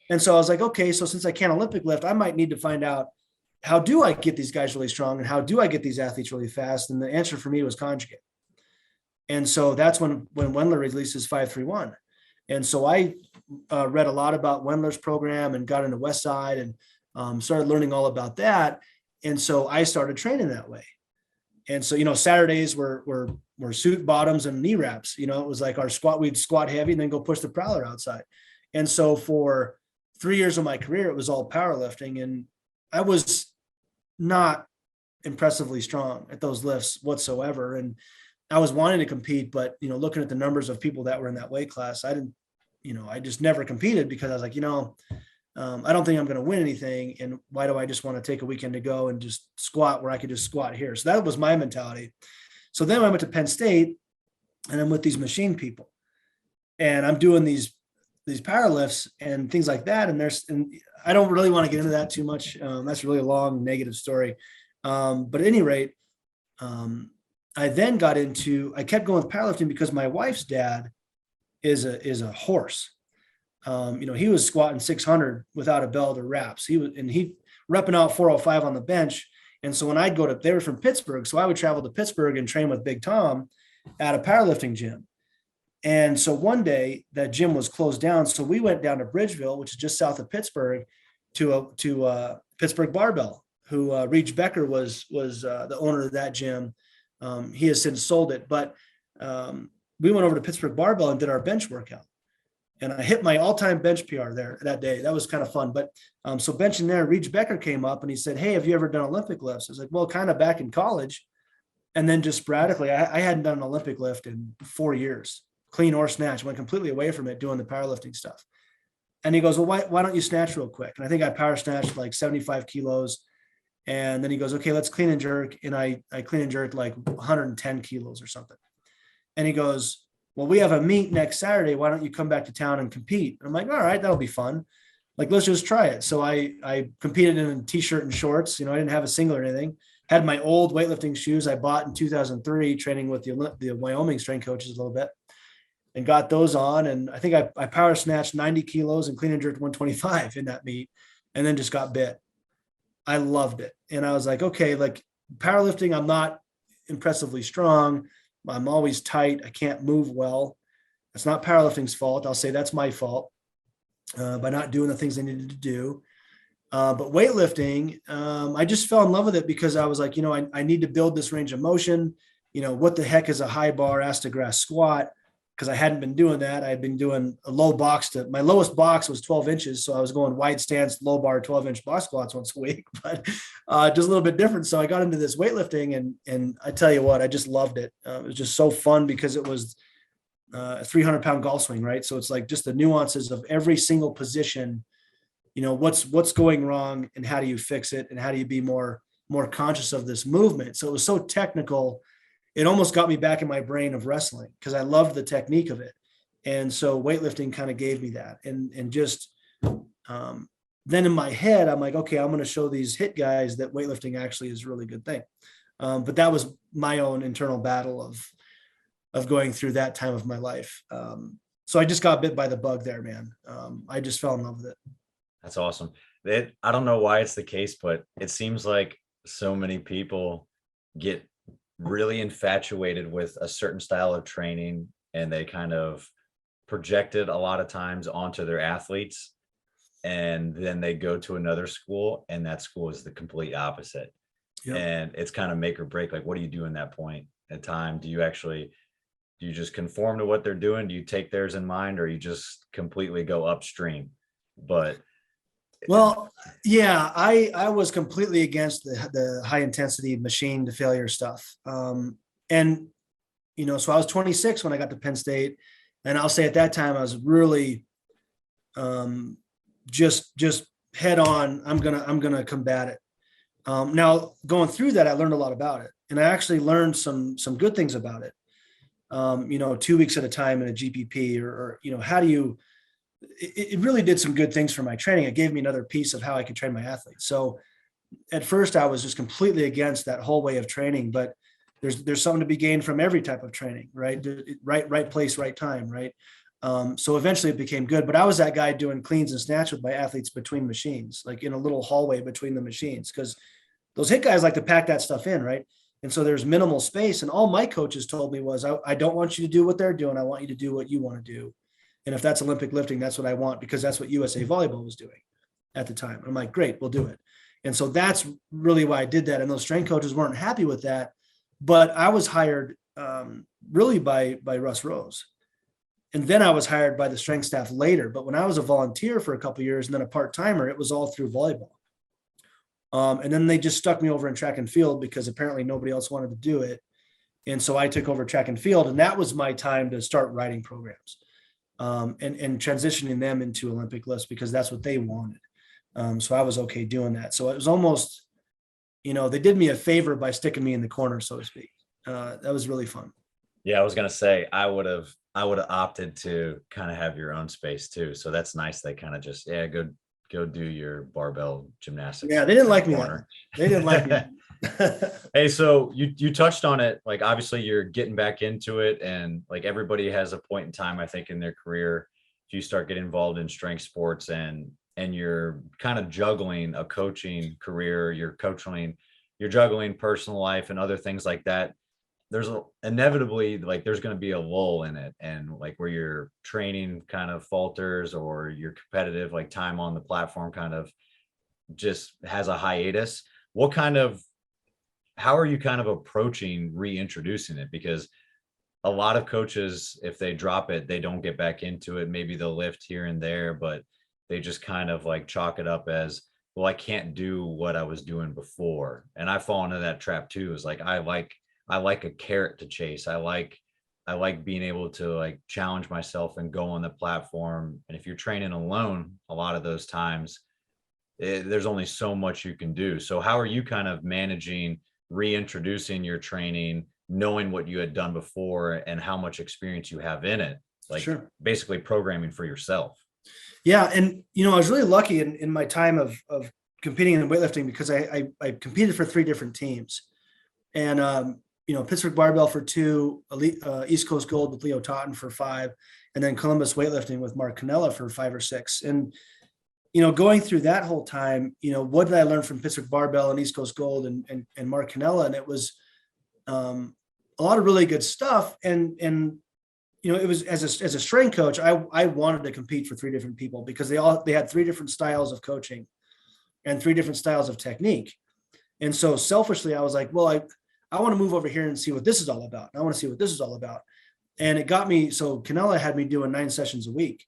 And so I was like, okay, so since I can't Olympic lift, I might need to find out, how do I get these guys really strong and how do I get these athletes really fast? And the answer for me was conjugate. And so that's when Wendler released his 531. And so I read a lot about Wendler's program and got into Westside and started learning all about that. And so I started training that way. And so, Saturdays were suit bottoms and knee wraps. It was like our squat, we'd squat heavy and then go push the prowler outside. And so for 3 years of my career, it was all powerlifting. And I was not impressively strong at those lifts whatsoever. And I was wanting to compete, but, looking at the numbers of people that were in that weight class, I just never competed because I was like, I don't think I'm going to win anything. And why do I just want to take a weekend to go and just squat where I could just squat here? So that was my mentality. So then I went to Penn State and I'm with these machine people and I'm doing these power lifts and things like that. And I don't really want to get into that too much. That's really a long negative story. But at any rate, I then I kept going with powerlifting because my wife's dad is a horse. He was squatting 600 without a belt or wraps. He repping out 405 on the bench. And so when I'd they were from Pittsburgh. So I would travel to Pittsburgh and train with Big Tom at a powerlifting gym. And so one day that gym was closed down. So we went down to Bridgeville, which is just south of Pittsburgh, to Pittsburgh Barbell, who Reach Becker was the owner of that gym. He has since sold it, but we went over to Pittsburgh Barbell and did our bench workout. And I hit my all-time bench PR there that day. That was kind of fun. But so benching there, Reach Becker came up and he said, "Hey, have you ever done Olympic lifts?" I was like, "Well, kind of back in college." And then just sporadically, I hadn't done an Olympic lift in 4 years, clean or snatch, went completely away from it doing the powerlifting stuff. And he goes, "Well, why don't you snatch real quick?" And I think I power snatched like 75 kilos. And then he goes, "Okay, let's clean and jerk." And I clean and jerked like 110 kilos or something. And he goes, "Well, we have a meet next Saturday. Why don't you come back to town and compete?" And I'm like, "All right, that'll be fun. Like, let's just try it." So I competed in a t-shirt and shorts. I didn't have a singlet or anything. Had my old weightlifting shoes I bought in 2003, training with the Wyoming strength coaches a little bit, and got those on. And I think I power snatched 90 kilos and clean and jerked 125 in that meet, and then just got bit. I loved it. And I was like, okay, like powerlifting, I'm not impressively strong. I'm always tight. I can't move well. That's not powerlifting's fault. I'll say that's my fault by not doing the things I needed to do. But weightlifting, I just fell in love with it because I was like, I need to build this range of motion. What the heck is a high bar ass to grass squat? Because I hadn't been doing that. I had been doing a low box my lowest box was 12 inches. So I was going wide stance, low bar, 12-inch box squats once a week, but just a little bit different. So I got into this weightlifting and I tell you what, I just loved it. It was just so fun because it was a 300-pound golf swing, right? So it's like just the nuances of every single position, what's going wrong and how do you fix it? And how do you be more conscious of this movement? So it was so technical. It almost got me back in my brain of wrestling because I loved the technique of it. And so weightlifting kind of gave me that. And just then in my head, I'm like, okay, I'm going to show these hit guys that weightlifting actually is a really good thing. But that was my own internal battle of going through that time of my life. So I just got bit by the bug there, man. I just fell in love with it. That's awesome. I don't know why it's the case, but it seems like so many people get really infatuated with a certain style of training, and they kind of project it a lot of times onto their athletes. And then they go to another school, and that school is the complete opposite. Yep. And it's kind of make or break. Like, what do you do in that point in time? Do you just conform to what they're doing? Do you take theirs in mind, or you just completely go upstream? But well, yeah, I was completely against the high intensity machine to failure stuff. And, so I was 26 when I got to Penn State, and I'll say at that time, I was really just head on. I'm going to combat it. Now going through that, I learned a lot about it, and I actually learned some good things about it. 2 weeks at a time in a GPP, or how do you, it really did some good things for my training. It gave me another piece of how I could train my athletes. So at first I was just completely against that whole way of training, but there's something to be gained from every type of training, right? Right place, right time. Right. So eventually it became good, but I was that guy doing cleans and snatch with my athletes between machines, like in a little hallway between the machines, because those hit guys like to pack that stuff in. Right. And so there's minimal space. And all my coaches told me was, I don't want you to do what they're doing. I want you to do what you want to do. And if that's Olympic lifting, that's what I want, because that's what USA Volleyball was doing at the time. I'm like, great, we'll do it. And so that's really why I did that. And those strength coaches weren't happy with that. But I was hired really by Russ Rose. And then I was hired by the strength staff later. But when I was a volunteer for a couple of years and then a part-timer, it was all through volleyball. And then they just stuck me over in track and field because apparently nobody else wanted to do it. And so I took over track and field, and that was my time to start writing programs and transitioning them into Olympic lifts, because that's what they wanted. So I was okay doing that. So it was almost, they did me a favor by sticking me in the corner, so to speak. That was really fun. Yeah, I was going to say, I would have opted to kind of have your own space too. So that's nice. They kind of just, go do your barbell gymnastics. Yeah, they didn't like me. They didn't like me. Hey, so you touched on it. Like, obviously you're getting back into it, and like everybody has a point in time, I think, in their career, if you start getting involved in strength sports and you're kind of juggling a coaching career, you're juggling personal life and other things like that. There's inevitably, like, there's going to be a lull in it, and like where your training kind of falters, or your competitive like time on the platform kind of just has a hiatus. How are you kind of approaching reintroducing it? Because a lot of coaches, if they drop it, they don't get back into it. Maybe they'll lift here and there, but they just kind of like chalk it up as, well, I can't do what I was doing before. And I fall into that trap too. Is like, I like a carrot to chase. I like being able to like challenge myself and go on the platform. And if you're training alone, a lot of those times, there's only so much you can do. So how are you kind of managing reintroducing your training, knowing what you had done before and how much experience you have in it? Like, sure. Basically programming for yourself. Yeah. And, I was really lucky in my time of competing in weightlifting, because I competed for 3 different teams. And, Pittsburgh Barbell for 2, East Coast Gold with Leo Totten for 5, and then Columbus Weightlifting with Mark Cannella for 5 or 6. And, going through that whole time, what did I learn from Pittsburgh Barbell and East Coast Gold and Mark Cannella? And it was a lot of really good stuff. And it was, as a strength coach, I wanted to compete for 3 different people, because they had 3 different styles of coaching and 3 different styles of technique. And so selfishly, I was like, well, I want to move over here and see what this is all about. I want to see what this is all about. And it got me. So Cannella had me doing 9 sessions a week.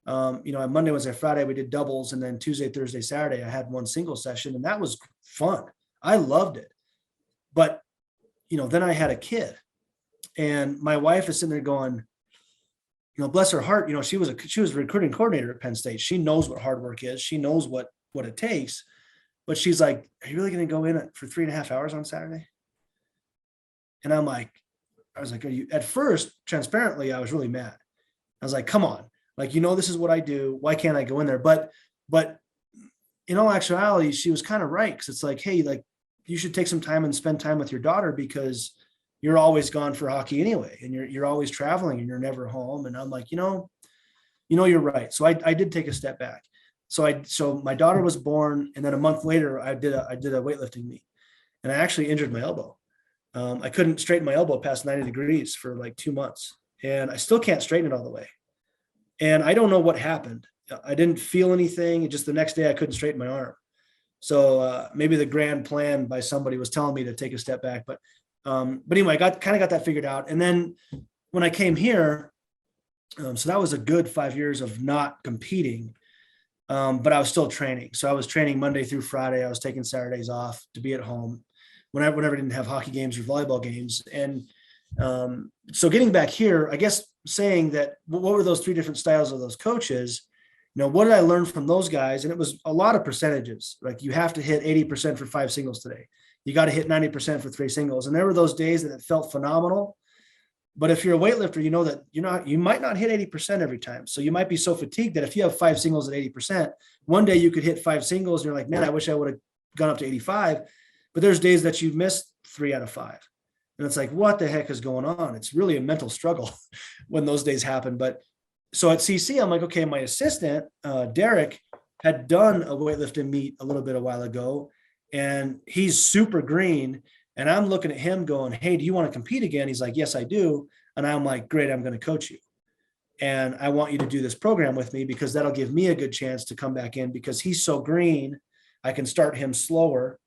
On Monday, Wednesday, Friday, we did doubles. And then Tuesday, Thursday, Saturday, I had 1 single session, and that was fun. I loved it. But, then I had a kid, and my wife is sitting there going, bless her heart, she was a recruiting coordinator at Penn State. She knows what hard work is. She knows what it takes. But she's like, are you really going to go in for 3.5 hours on Saturday? And I was like, are you? At first, transparently, I was really mad. I was like, come on, like, this is what I do. Why can't I go in there? But in all actuality, she was kind of right. Cause it's like, hey, like, you should take some time and spend time with your daughter because you're always gone for hockey anyway. And you're always traveling and you're never home. And I'm like, you're right. So I did take a step back. So my daughter was born, and then a month later I did a weightlifting meet, and I actually injured my elbow. I couldn't straighten my elbow past 90 degrees for like 2 months, and I still can't straighten it all the way. And I don't know what happened. I didn't feel anything. Just the next day I couldn't straighten my arm. So maybe the grand plan by somebody was telling me to take a step back. But anyway, I kind of got that figured out. And then when I came here, so that was a good 5 years of not competing, but I was still training. So I was training Monday through Friday. I was taking Saturdays off to be at home whenever I didn't have hockey games or volleyball games. And so getting back here, I guess saying that, what were those three different styles of those coaches? What did I learn from those guys? And it was a lot of percentages. Like, you have to hit 80% for 5 singles today. You got to hit 90% for 3 singles. And there were those days that it felt phenomenal. But if you're a weightlifter, you know that you might not hit 80% every time. So you might be so fatigued that if you have 5 singles at 80%, one day you could hit 5 singles and you're like, man, I wish I would have gone up to 85. But there's days that you missed 3 out of 5. And it's like, what the heck is going on? It's really a mental struggle when those days happen. But so at CC, I'm like, okay, my assistant, Derek, had done a weightlifting meet a little bit a while ago, and he's super green. And I'm looking at him going, hey, do you want to compete again? He's like, yes, I do. And I'm like, great, I'm going to coach you. And I want you to do this program with me because that'll give me a good chance to come back in, because he's so green. I can start him slower.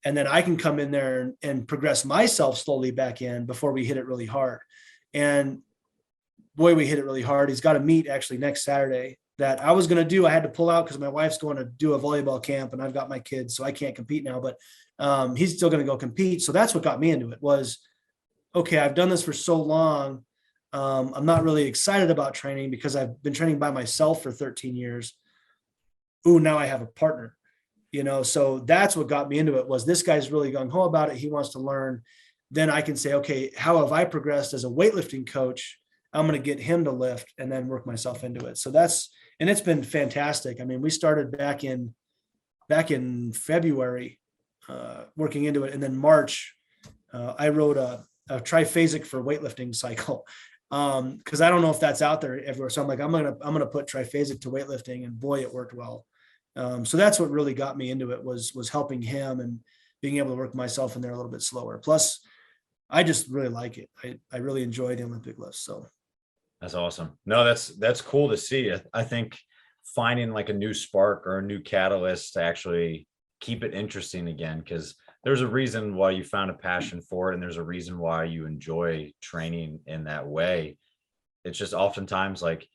And then I can come in there and progress myself slowly back in before we hit it really hard. And boy, we hit it really hard. He's got a meet actually next Saturday that I was going to do. I had to pull out because my wife's going to do a volleyball camp and I've got my kids, so I can't compete now, but he's still going to go compete. So that's what got me into it was, okay, I've done this for so long. I'm not really excited about training because I've been training by myself for 13 years. Ooh, now I have a partner. So that's what got me into it was this guy's really gung ho about it. He wants to learn. Then I can say, okay, how have I progressed as a weightlifting coach? I'm going to get him to lift and then work myself into it. So and it's been fantastic. I mean, we started back in February, working into it. And then March, I wrote a triphasic for weightlifting cycle. Cause I don't know if that's out there everywhere. So I'm like, I'm going to put triphasic to weightlifting, and boy, it worked well. So that's what really got me into it was helping him and being able to work myself in there a little bit slower. Plus I just really like it. I really enjoy the Olympic lifts. So that's awesome. No, that's cool to see. I think finding like a new spark or a new catalyst to actually keep it interesting again, because there's a reason why you found a passion for it. And there's a reason why you enjoy training in that way. It's just oftentimes like,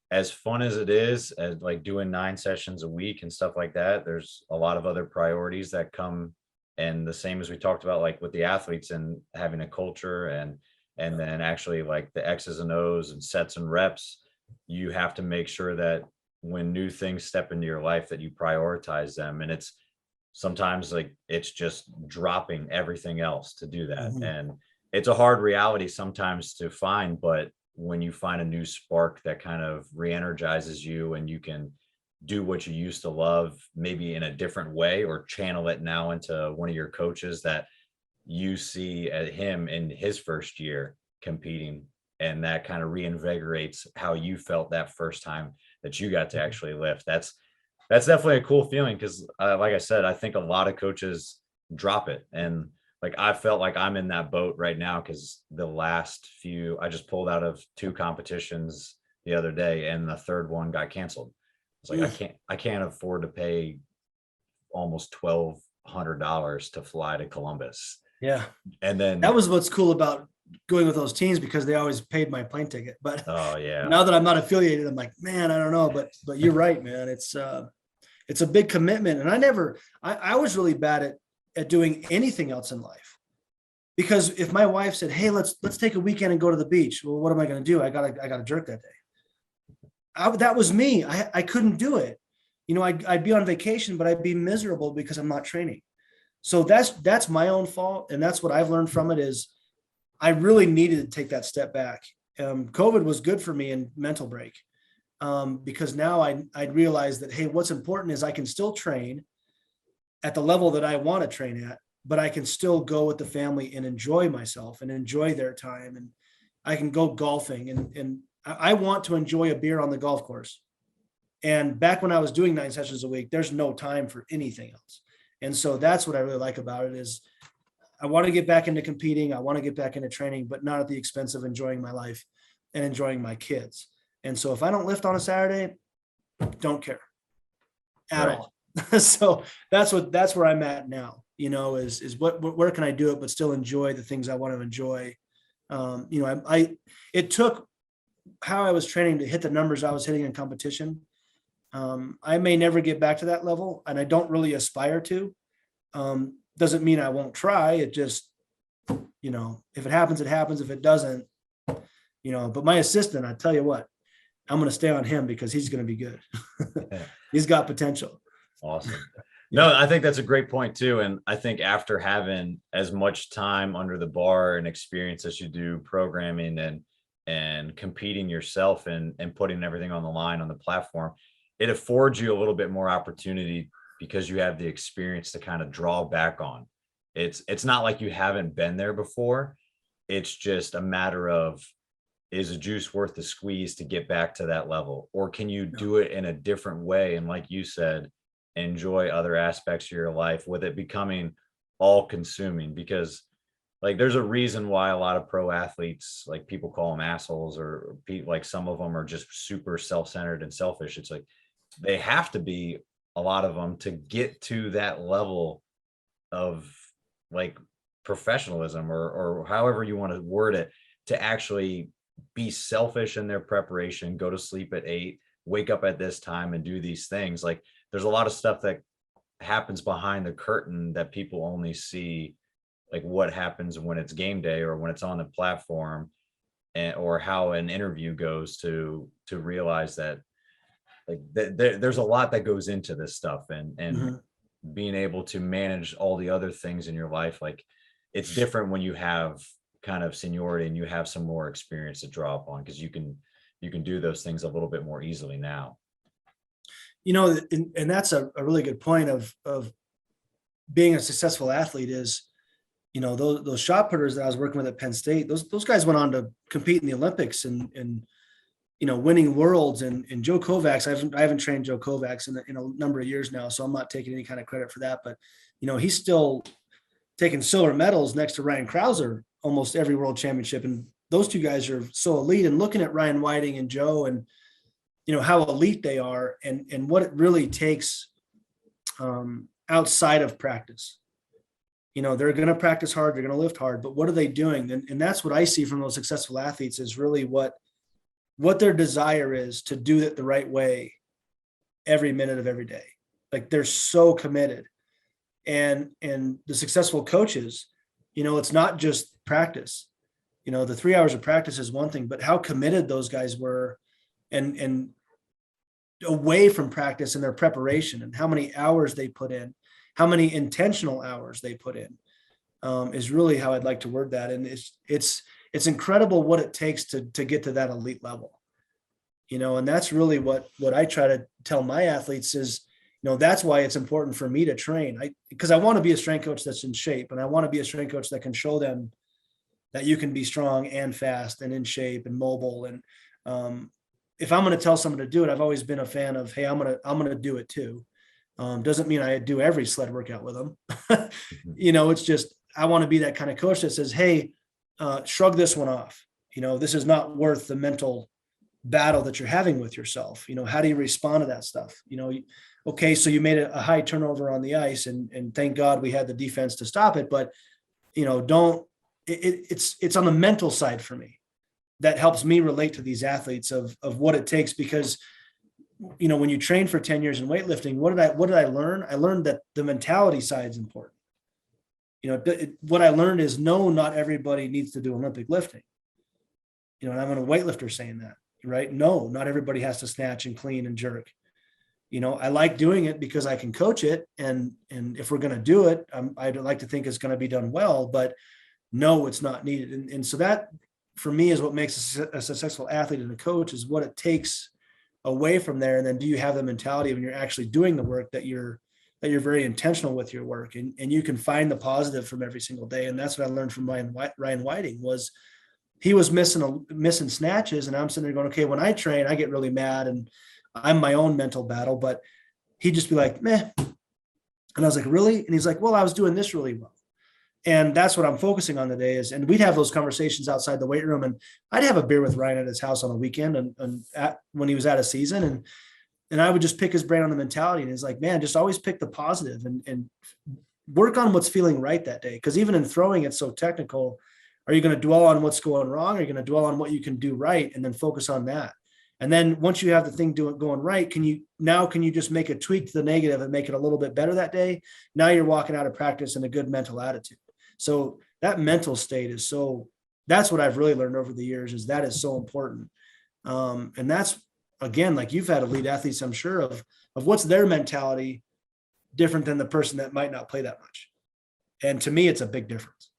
as fun as it is, as like doing 9 sessions a week and stuff like that, there's a lot of other priorities that come. And the same as we talked about, like with the athletes and having a culture and then actually like the X's and O's and sets and reps, you have to make sure that when new things step into your life that you prioritize them. And it's sometimes like, it's just dropping everything else to do that. Mm-hmm. And it's a hard reality sometimes to find, but when you find a new spark that kind of re-energizes you and you can do what you used to love, maybe in a different way, or channel it now into one of your coaches that you see at him in his first year competing, and that kind of reinvigorates how you felt that first time that you got to actually lift. That's definitely a cool feeling, because like I said, I think a lot of coaches drop it. And like, I felt like I'm in that boat right now, because the last few, I just pulled out of 2 competitions the other day, and the third one got canceled. It's like, I can't afford to pay almost $1,200 to fly to Columbus. Yeah. And then that was what's cool about going with those teams, because they always paid my plane ticket. But oh yeah, now that I'm not affiliated, I'm like, man, I don't know. But you're right, man. It's a big commitment. And I was really bad at doing anything else in life, because if my wife said, hey, let's take a weekend and go to the beach, well, what am I going to do? I got a jerk that day. That was me. I couldn't do it. I'd be on vacation, but I'd be miserable because I'm not training. So that's my own fault. And that's what I've learned from it is I really needed to take that step back. COVID was good for me in mental break, because now I realized that, hey, what's important is I can still train, at the level that I want to train at, but I can still go with the family and enjoy myself and enjoy their time. And I can go golfing and I want to enjoy a beer on the golf course. And back when I was doing 9 sessions a week, there's no time for anything else. And so that's what I really like about it is I want to get back into competing. I want to get back into training, but not at the expense of enjoying my life and enjoying my kids. And so if I don't lift on a Saturday, don't care at all. So that's where I'm at now, is where can I do it, but still enjoy the things I want to enjoy. It took how I was training to hit the numbers I was hitting in competition. I may never get back to that level, and I don't really aspire to. Doesn't mean I won't try. It just, if it happens, it happens. If it doesn't, but my assistant, I tell you what, I'm going to stay on him because he's going to be good. He's got potential. Awesome. No, I think that's a great point too. And I think after having as much time under the bar and experience as you do programming and competing yourself and putting everything on the line on the platform, it affords you a little bit more opportunity because you have the experience to kind of draw back on. It's not like you haven't been there before. It's just a matter of, is a juice worth the squeeze to get back to that level? Or can you do it in a different way? And like you said, enjoy other aspects of your life with it becoming all consuming, because like there's a reason why a lot of pro athletes, like people call them assholes, or like some of them are just super self-centered and selfish. It's like they have to be, a lot of them, to get to that level of like professionalism or however you want to word it, to actually be selfish in their preparation, go to sleep at 8, wake up at this time and do these things. Like there's a lot of stuff that happens behind the curtain that people only see, like what happens when it's game day or when it's on the platform, or how an interview goes, to realize that like there's a lot that goes into this stuff, and being able to manage all the other things in your life. Like it's different when you have kind of seniority and you have some more experience to draw upon, because you can do those things a little bit more easily now. And that's a really good point of being a successful athlete is, those shot putters that I was working with at Penn State, those guys went on to compete in the Olympics and winning worlds. And Joe Kovacs, I haven't trained Joe Kovacs in a number of years now, so I'm not taking any kind of credit for that. But, he's still taking silver medals next to Ryan Krauser almost every world championship. And those two guys are so elite. And looking at Ryan Whiting and Joe and, how elite they are and what it really takes outside of practice. They're going to practice hard, they're going to lift hard, but what are they doing? And that's what I see from those successful athletes is really what their desire is to do it the right way every minute of every day. Like they're so committed. And the successful coaches, it's not just practice. The 3 hours of practice is one thing, but how committed those guys were and away from practice in their preparation, and how many hours they put in, how many intentional hours they put in, is really how I'd like to word that. And it's incredible what it takes to get to that elite level, and that's really what I try to tell my athletes is, that's why it's important for me to train. Because I want to be a strength coach that's in shape, and I want to be a strength coach that can show them that you can be strong and fast and in shape and mobile. And if I'm going to tell someone to do it, I've always been a fan of, hey, I'm going to do it too. Doesn't mean I do every sled workout with them. It's just, I want to be that kind of coach that says, hey, shrug this one off. This is not worth the mental battle that you're having with yourself. How do you respond to that stuff? Okay, so you made a high turnover on the ice and thank God we had the defense to stop it. But, it's on the mental side for me that helps me relate to these athletes of what it takes, because when you train for 10 years in weightlifting, what did I learn? I learned that the mentality side is important. What I learned is, no, not everybody needs to do Olympic lifting. And I'm a weightlifter saying that, right? No, not everybody has to snatch and clean and jerk. I like doing it because I can coach it. And if we're going to do it, I'd like to think it's going to be done well, but no, it's not needed. And so that for me is what makes a successful athlete and a coach, is what it takes away from there. And then do you have the mentality when you're actually doing the work that you're that you're very intentional with your work, and you can find the positive from every single day. And that's what I learned from Ryan Whiting was he was missing snatches. And I'm sitting there going, okay, when I train, I get really mad and I'm my own mental battle, but he'd just be like, meh. And I was like, really? And he's like, well, I was doing this really well. And that's what I'm focusing on today is, and we'd have those conversations outside the weight room, and I'd have a beer with Ryan at his house on a weekend and when he was out of season. And I would just pick his brain on the mentality. And he's like, man, just always pick the positive and work on what's feeling right that day. Cause even in throwing, it's so technical. Are you going to dwell on what's going wrong? Are you going to dwell on what you can do right? And then focus on that. And then once you have the thing going right, can you just make a tweak to the negative and make it a little bit better that day? Now you're walking out of practice in a good mental attitude. So that mental state that's what I've really learned over the years is that is so important. And that's, again, like you've had elite athletes, I'm sure of what's their mentality different than the person that might not play that much. And to me, it's a big difference.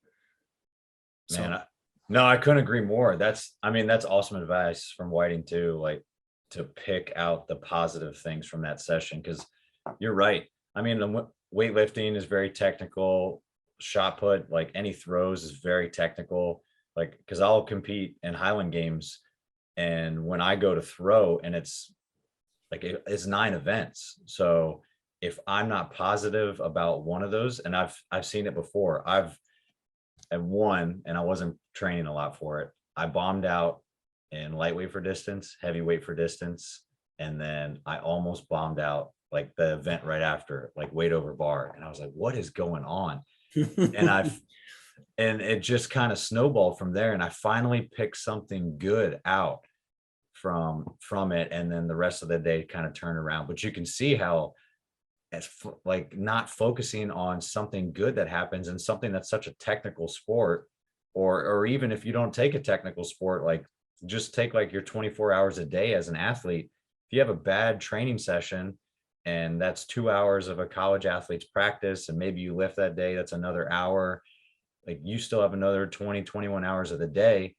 Man, no, I couldn't agree more. That's awesome advice from Whiting too, like to pick out the positive things from that session. Cause you're right. I mean, the weightlifting is very technical. Shot put, like any throws is very technical. Like, cause I'll compete in Highland games, and when I go to throw, and it's like, it's 9 events. So if I'm not positive about one of those, and I've seen it before, I've at one, and I wasn't training a lot for it, I bombed out in lightweight for distance, heavyweight for distance. And then I almost bombed out like the event right after, like weight over bar. And I was like, what is going on? And it just kind of snowballed from there. And I finally picked something good out from it. And then the rest of the day kind of turned around. But you can see how it's like not focusing on something good that happens in something that's such a technical sport, or even if you don't take a technical sport, like just take like your 24 hours a day as an athlete. If you have a bad training session, and that's 2 hours of a college athlete's practice, and maybe you lift that day, that's another hour, like you still have another 20, 21 hours of the day.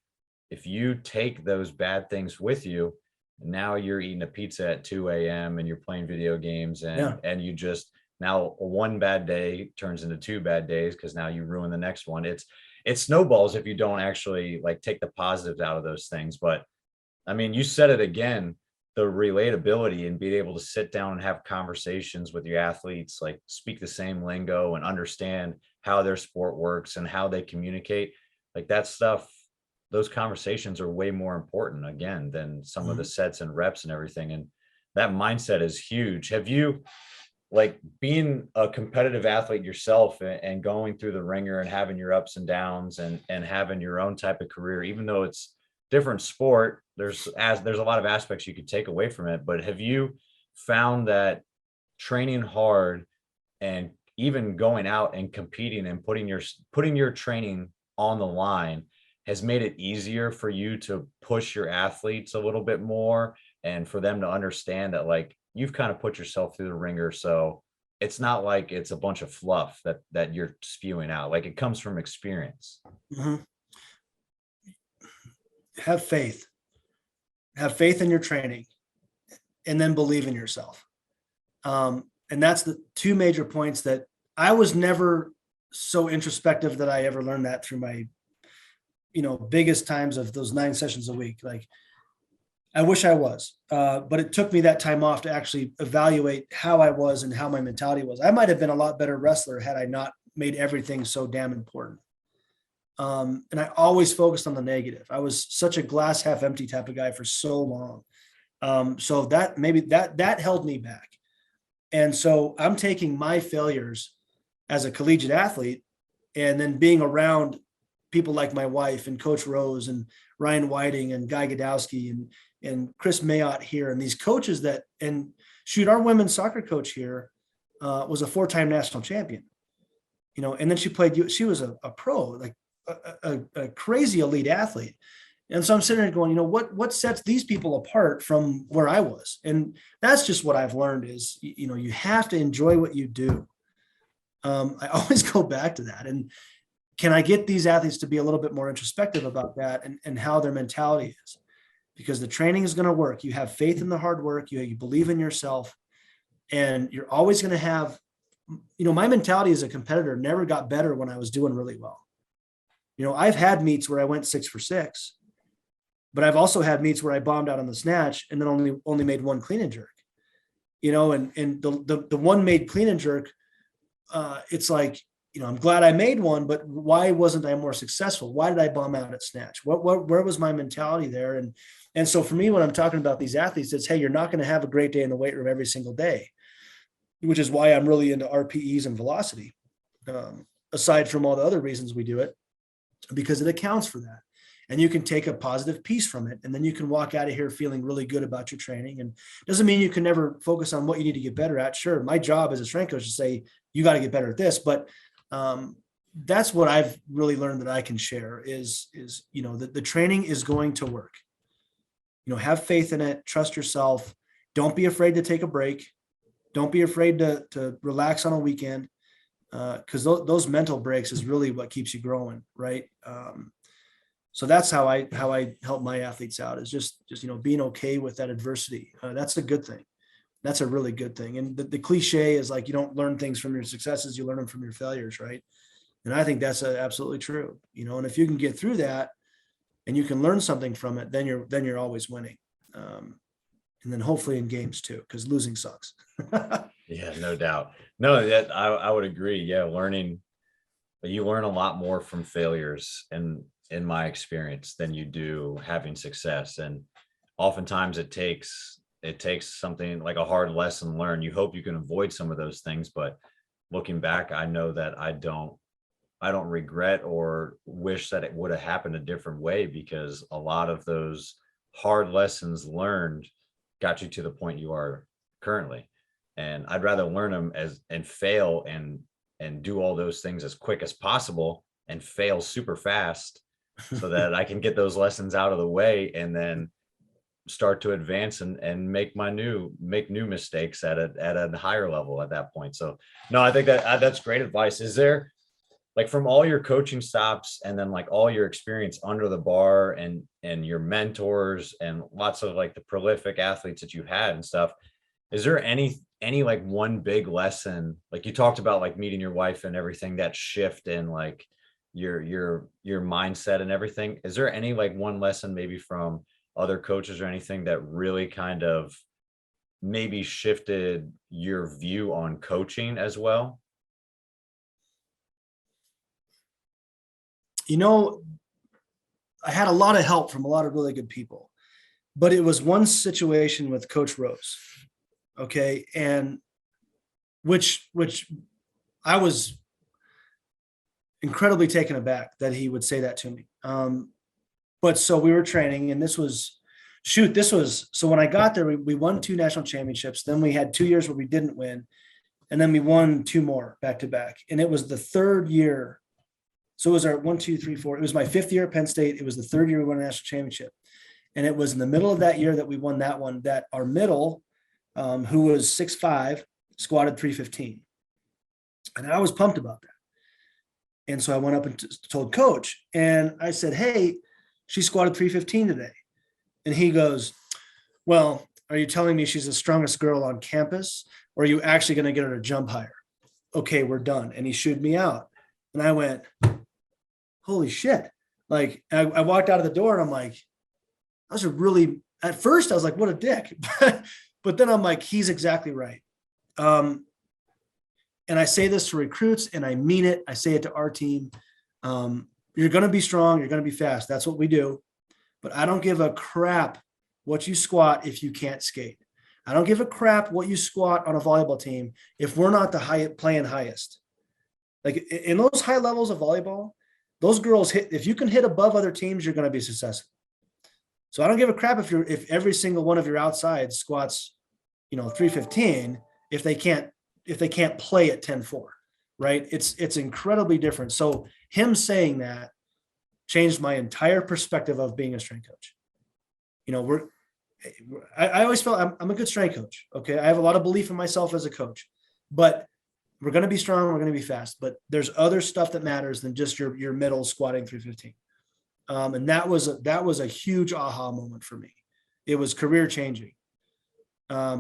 If you take those bad things with you, now you're eating a pizza at 2 a.m. and you're playing video games, and you just, now one bad day turns into 2 bad days because now you ruin the next one. It snowballs if you don't actually like take the positives out of those things. But I mean, you said it again, the relatability and being able to sit down and have conversations with your athletes, like speak the same lingo and understand how their sport works and how they communicate, like that stuff. Those conversations are way more important, again, than some of the sets and reps and everything. And that mindset is huge. Have you, like, being a competitive athlete yourself and going through the ringer and having your ups and downs and having your own type of career, even though it's different sport, there's a lot of aspects you could take away from it. But have you found that training hard and even going out and competing and putting your training on the line has made it easier for you to push your athletes a little bit more, and for them to understand that like you've kind of put yourself through the ringer, so it's not like it's a bunch of fluff that you're spewing out, like it comes from experience? Mm-hmm. Have faith in your training, and then believe in yourself. And that's the 2 major points that I was never so introspective that I ever learned that through my biggest times of those 9 sessions a week. Like I wish I was, but it took me that time off to actually evaluate how I was and how my mentality was. I might've been a lot better wrestler had I not made everything so damn important. And I always focused on the negative. I was such a glass half empty type of guy for so long. So that maybe that held me back. And so I'm taking my failures as a collegiate athlete and then being around people like my wife and Coach Rose and Ryan Whiting and Guy Godowski and Chris Mayotte here, and these coaches and our women's soccer coach here was a 4-time national champion, and then she was a pro, like a crazy elite athlete. And so I'm sitting there going, what sets these people apart from where I was? And that's just what I've learned is, you have to enjoy what you do. I always go back to that. And can I get these athletes to be a little bit more introspective about that and how their mentality is? Because the training is going to work. You have faith in the hard work. You believe in yourself, and you're always going to have my mentality as a competitor never got better when I was doing really well. I've had meets where I went 6 for 6, but I've also had meets where I bombed out on the snatch and then only made one clean and jerk, and the one made clean and jerk. It's like, I'm glad I made one, but why wasn't I more successful? Why did I bomb out at snatch? Where was my mentality there? And so for me, when I'm talking about these athletes, it's, hey, you're not going to have a great day in the weight room every single day, which is why I'm really into RPEs and velocity, aside from all the other reasons we do it, because it accounts for that. And you can take a positive piece from it. And then you can walk out of here feeling really good about your training. And doesn't mean you can never focus on what you need to get better at. Sure, my job as a strength coach is to say, you got to get better at this. But that's what I've really learned that I can share is that the training is going to work. Have faith in it, trust yourself. Don't be afraid to take a break. Don't be afraid to relax on a weekend. Because those mental breaks is really what keeps you growing, right? So that's how I help my athletes out, is just being okay with that adversity. That's a good thing. That's a really good thing. And the cliche is like, you don't learn things from your successes, you learn them from your failures, right? And I think that's absolutely true. And if you can get through that and you can learn something from it, then you're always winning. And then hopefully in games too, because losing sucks. Yeah, no doubt. No, that I would agree. Yeah, you learn a lot more from failures, and in my experience, than you do having success. And oftentimes it takes something like a hard lesson learned. You hope you can avoid some of those things, but looking back, I know that I don't regret or wish that it would have happened a different way, because a lot of those hard lessons learned got you to the point you are currently. And I'd rather learn them and fail and do all those things as quick as possible and fail super fast so that I can get those lessons out of the way and then start to advance and make new mistakes at a higher level at that point. So no, I think that's great advice. Is there, like, from all your coaching stops and then like all your experience under the bar and your mentors and lots of like the prolific athletes that you've had and stuff, is there any like one big lesson, like you talked about, like meeting your wife and everything, that shift in like your mindset and everything? Is there any like one lesson maybe from other coaches or anything that really kind of maybe shifted your view on coaching as well? I had a lot of help from a lot of really good people, but it was one situation with Coach Rose. Okay. And which I was incredibly taken aback that he would say that to me. But so we were training, and so when I got there, we won 2 national championships. Then we had 2 years where we didn't win. And then we won 2 more back to back. And it was the 3rd year. So it was our 1, 2, 3, 4. It was my 5th year at Penn State. It was the 3rd year we won a national championship. And it was in the middle of that year that we won that one, that our middle, who was 6'5", squatted 315. And I was pumped about that. And so I went up and told Coach, and I said, hey, she squatted 315 today. And he goes, well, are you telling me she's the strongest girl on campus, or are you actually going to get her to jump higher? Okay, we're done. And he shooed me out. And I went, holy shit. Like, I walked out of the door and I'm like, at first I was like, what a dick. But then I'm like, he's exactly right. And I say this to recruits, and I mean it. I say it to our team. You're going to be strong. You're going to be fast. That's what we do. But I don't give a crap what you squat if you can't skate. I don't give a crap what you squat on a volleyball team if we're not playing highest. Like, in those high levels of volleyball, those girls if you can hit above other teams, you're going to be successful. So I don't give a crap if every single one of your outsides squats, 315, if they can't play at 10-4, right? It's incredibly different. So him saying that changed my entire perspective of being a strength coach. I always felt I'm a good strength coach. Okay. I have a lot of belief in myself as a coach, but we're going to be strong. We're going to be fast, but there's other stuff that matters than just your middle squatting 315. And that was a huge aha moment for me. It was career changing.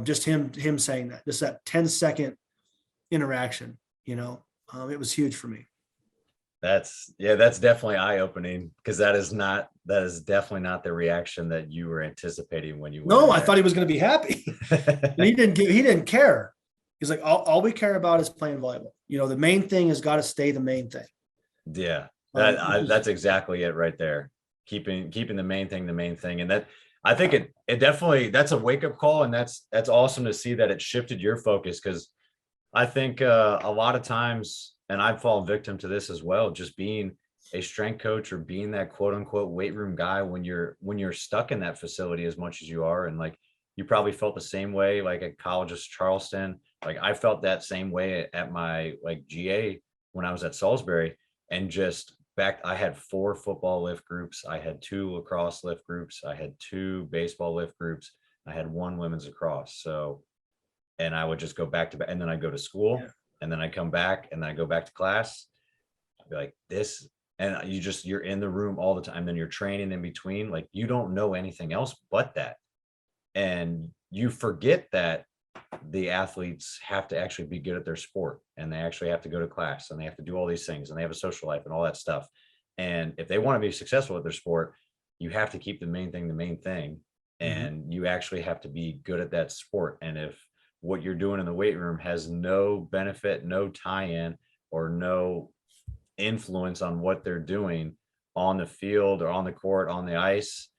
Just him saying that, just that 10-second interaction, it was huge for me. That's definitely eye-opening, because that is definitely not the reaction that you were anticipating when you went. No, I thought he was going to be happy. He didn't care. He's like, all we care about is playing volleyball. The main thing has got to stay the main thing. Yeah, that's exactly it right there. Keeping the main thing the main thing. And that, I think it definitely, that's a wake-up call, and that's awesome to see that it shifted your focus, because I think a lot of times, and I've fallen victim to this as well, just being a strength coach or being that quote unquote weight room guy, when you're stuck in that facility as much as you are. And like, you probably felt the same way, like at College of Charleston. Like I felt that same way at my like GA when I was at Salisbury. And just I had 4 football lift groups. I had 2 lacrosse lift groups. I had 2 baseball lift groups. I had 1 women's lacrosse. So, and I would just go back to, and then I go to school, and then I come back, and then I go back to class. I'd be like this, and you're in the room all the time. Then you're training in between. Like, you don't know anything else but that. And you forget that the athletes have to actually be good at their sport, and they actually have to go to class, and they have to do all these things, and they have a social life and all that stuff. And if they want to be successful at their sport, you have to keep the main thing the main thing. And you actually have to be good at that sport. And if what you're doing in the weight room has no benefit, no tie-in, or no influence on what they're doing on the field or on the court, on the ice,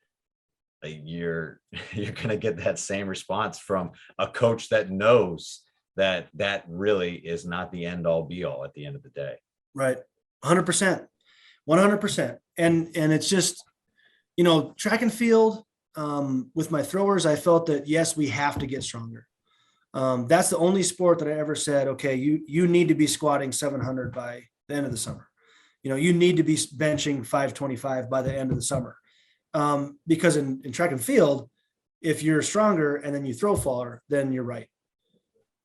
you're going to get that same response from a coach that knows that really is not the end all be all at the end of the day. Right. 100%. 100%. And it's just, track and field, with my throwers, I felt that, yes, we have to get stronger. That's the only sport that I ever said, okay, you need to be squatting 700 by the end of the summer. You need to be benching 525 by the end of the summer. Because in track and field, if you're stronger and then you throw farther, then you're right.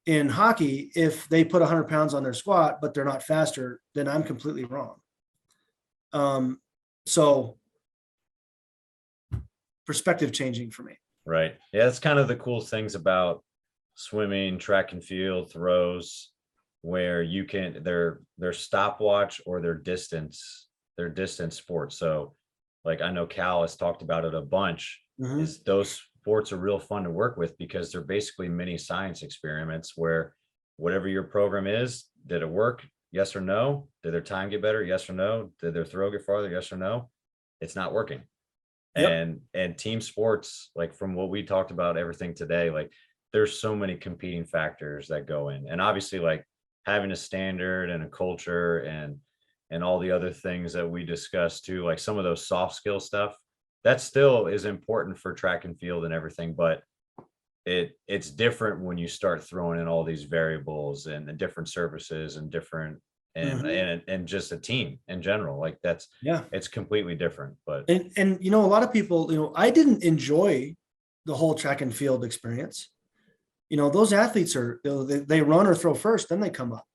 In hockey, if they put 100 pounds on their squat, but they're not faster, then I'm completely wrong. So perspective changing for me. Right. Yeah. That's kind of the cool things about swimming, track and field, throws, where you can, their stopwatch or their distance sports. So like, I know Cal has talked about it a bunch, is those sports are real fun to work with, because they're basically mini science experiments where whatever your program is, did it work? Yes or no? Did their time get better? Yes or no? Did their throw get farther? Yes or no? It's not working. Yep. And team sports, like from what we talked about, everything today, like there's so many competing factors that go in. And obviously, like having a standard and a culture and all the other things that we discussed too, like some of those soft skill stuff, that still is important for track and field and everything. But it's different when you start throwing in all these variables and the different services and different and just a team in general. Like it's completely different. But and a lot of people, I didn't enjoy the whole track and field experience. Those athletes are, they run or throw first, then they come up.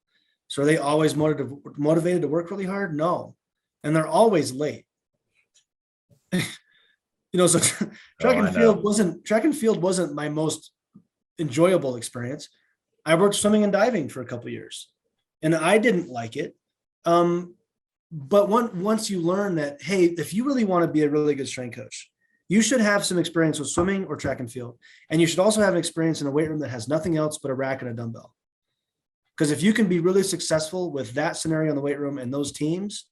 So are they always motivated to work really hard? No. And they're always late. So track and field wasn't my most enjoyable experience. I worked swimming and diving for a couple of years, and I didn't like it. But once you learn that, hey, if you really want to be a really good strength coach, you should have some experience with swimming or track and field. And you should also have an experience in a weight room that has nothing else but a rack and a dumbbell. Because if you can be really successful with that scenario in the weight room and those teams,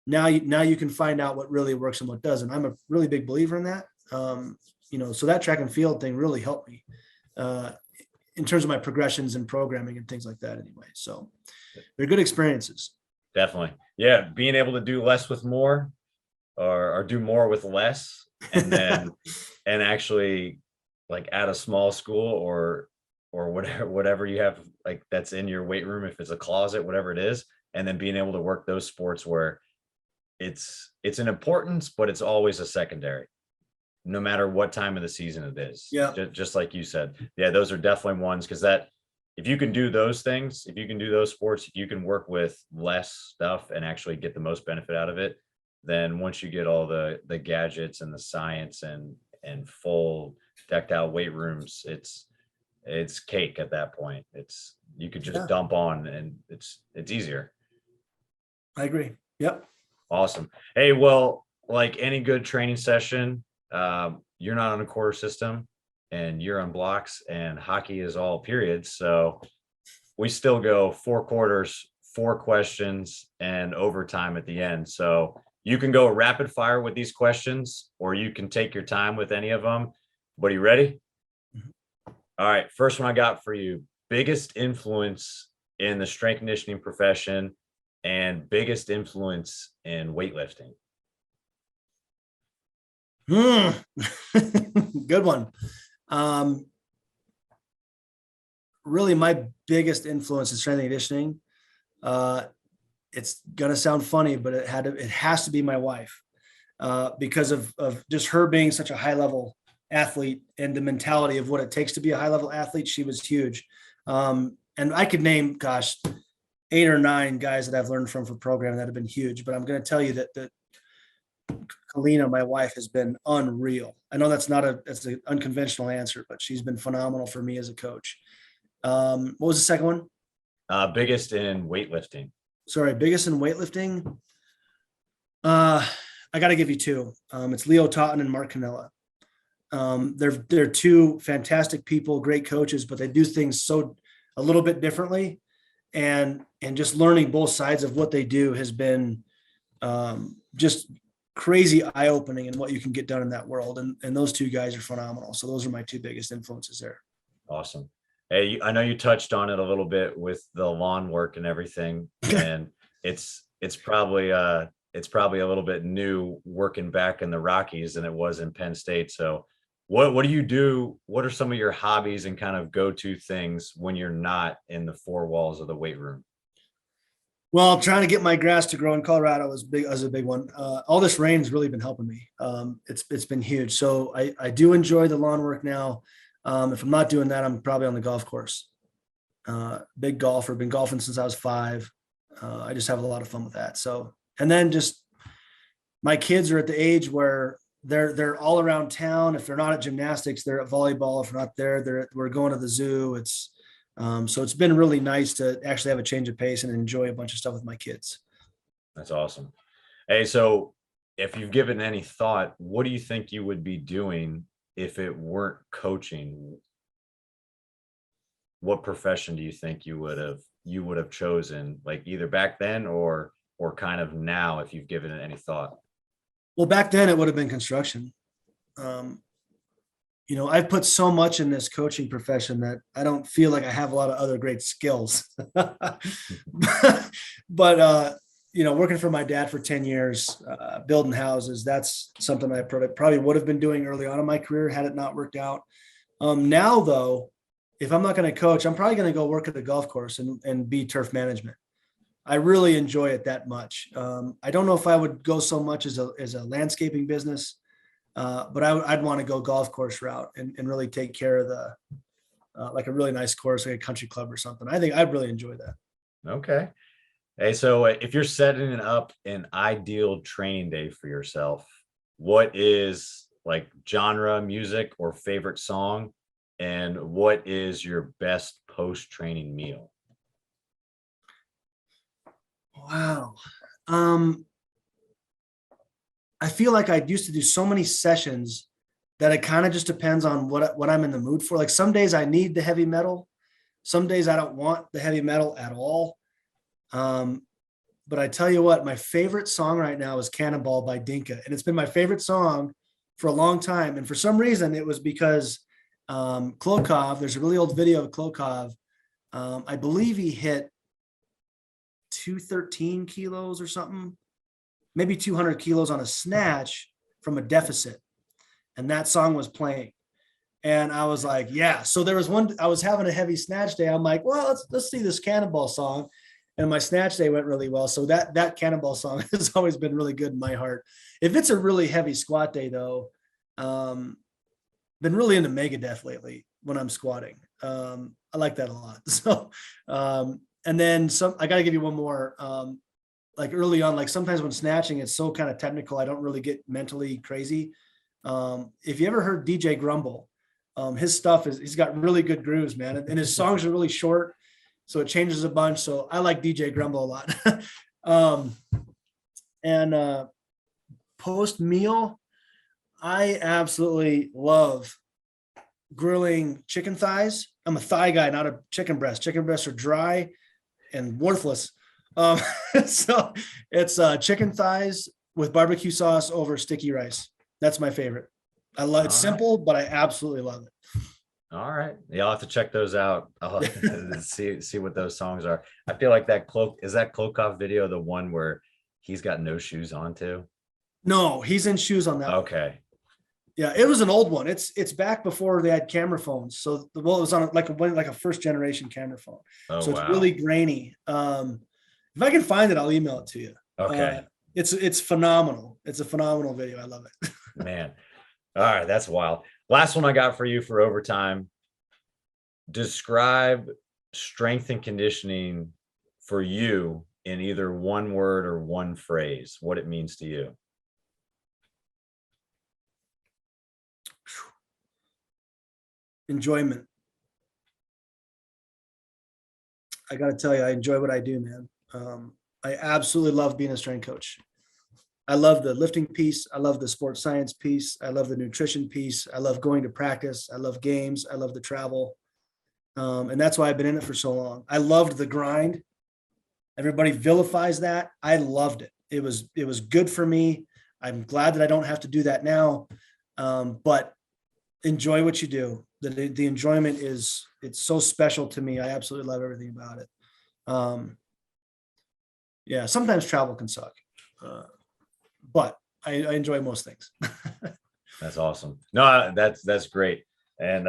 now you can find out what really works and what doesn't. I'm a really big believer in that. So that track and field thing really helped me in terms of my progressions and programming and things like that anyway. So they're good experiences. Definitely. Yeah. Being able to do less with more or do more with less, and then, and actually like at a small school or whatever you have, like that's in your weight room, if it's a closet, whatever it is, and then being able to work those sports where it's an importance, but it's always a secondary, no matter what time of the season it is. Yeah. Just like you said. Yeah, those are definitely ones, because that, if you can do those things, if you can do those sports, if you can work with less stuff and actually get the most benefit out of it, then once you get all the gadgets and the science and full decked out weight rooms, it's cake at that point. You could just Yeah, dump on and it's easier. I agree. Yep. Awesome. Hey, well, like any good training session, you're not on a quarter system and you're on blocks, and hockey is all periods. So we still go 4 quarters, 4 questions, and overtime at the end. So you can go rapid fire with these questions, or you can take your time with any of them. But are you ready? Mhm. All right. First one I got for you: biggest influence in the strength conditioning profession and biggest influence in weightlifting. Good one. Um, Really, my biggest influence in strength and conditioning. It's gonna sound funny, but it has to be my wife, because of just her being such a high level athlete and the mentality of what it takes to be a high level athlete. She was huge, and I could name, gosh, 8 or 9 guys that I've learned from for programming that have been huge. But I'm going to tell you that Kalina, my wife, has been unreal. I know that's an unconventional answer, but she's been phenomenal for me as a coach. What was the second one? Biggest in weightlifting. Sorry, biggest in weightlifting. I got to give you 2. It's Leo Totten and Mark Canella. They're 2 fantastic people, great coaches, but they do things a little bit differently. And just learning both sides of what they do has been just crazy eye-opening in what you can get done in that world. And those 2 guys are phenomenal. So those are my 2 biggest influences there. Awesome. Hey, I know you touched on it a little bit with the lawn work and everything, and it's probably a little bit new working back in the Rockies than it was in Penn State. So what do you do? What are some of your hobbies and kind of go-to things when you're not in the 4 walls of the weight room? Well, trying to get my grass to grow in Colorado was a big one. All this rain's really been helping me. It's been huge. So I do enjoy the lawn work now. If I'm not doing that, I'm probably on the golf course. Big golfer, been golfing since I was 5. I just have a lot of fun with that. So, and then just my kids are at the age where they're all around town. If they're not at gymnastics, they're at volleyball. If we're not there, we're going to the zoo. So it's been really nice to actually have a change of pace and enjoy a bunch of stuff with my kids. That's awesome. Hey, so if you've given any thought, what do you think you would be doing if it weren't coaching? What profession do you think you would have chosen, like either back then or kind of now, if you've given it any thought? Well, back then it would have been construction. I've put so much in this coaching profession that I don't feel like I have a lot of other great skills. But working for my dad for 10 years, building houses, that's something I probably would have been doing early on in my career had it not worked out. Now, though, if I'm not going to coach, I'm probably going to go work at the golf course and be turf management. I really enjoy it that much. I don't know if I would go so much as a landscaping business, but I'd want to go golf course route and really take care of like a really nice course, like a country club or something. I think I'd really enjoy that. Okay. Hey, so if you're setting up an ideal training day for yourself, what is like genre, music, or favorite song? And what is your best post-training meal? Wow. I feel like I used to do so many sessions that it kind of just depends on what I'm in the mood for. Like some days I need the heavy metal. Some days I don't want the heavy metal at all. But I tell you what, my favorite song right now is Cannonball by Dinka. And it's been my favorite song for a long time. And for some reason it was because Klokov, there's a really old video of Klokov. I believe he hit 213 kilos or something, maybe 200 kilos on a snatch from a deficit. And that song was playing. And I was like, yeah. So there was I was having a heavy snatch day. I'm like, well, let's see this Cannonball song. And my snatch day went really well. So that Cannonball song has always been really good in my heart. If it's a really heavy squat day though, been really into Megadeth lately when I'm squatting. I like that a lot. So, and then I got to give you one more, like early on, like sometimes when snatching, it's so kind of technical. I don't really get mentally crazy. If you ever heard DJ Grumble, His stuff he's got really good grooves, man. And his songs are really short, so it changes a bunch. So I like DJ Grumble a lot. And post meal, I absolutely love grilling chicken thighs. I'm a thigh guy, not a chicken breast. Chicken breasts are dry and worthless. So it's chicken thighs with barbecue sauce over sticky rice. That's my favorite. I love it's simple, but I absolutely love it. All right. Yeah, I'll have to check those out. I'll see what those songs are. I feel like that Klokov video, the one where he's got no shoes on too? No, he's in shoes on that. Okay. Yeah, it was an old one. It's back before they had camera phones. So it was on like a first generation camera phone. Oh, so it's wow. really grainy. If I can find it, I'll email it to you. Okay. It's phenomenal. It's a phenomenal video. I love it. Man. All right, that's wild. Last one I got for you for overtime. Describe strength and conditioning for you in either one word or one phrase, what it means to you. Enjoyment. I got to tell you, I enjoy what I do, man. I absolutely love being a strength coach. I love the lifting piece. I love the sports science piece. I love the nutrition piece. I love going to practice. I love games. I love the travel. And that's why I've been in it for so long. I loved the grind. Everybody vilifies that. I loved it. It was good for me. I'm glad that I don't have to do that now. But enjoy what you do. The enjoyment it's so special to me. I absolutely love everything about it. Yeah, sometimes travel can suck. But I enjoy most things. That's awesome. No, that's great. And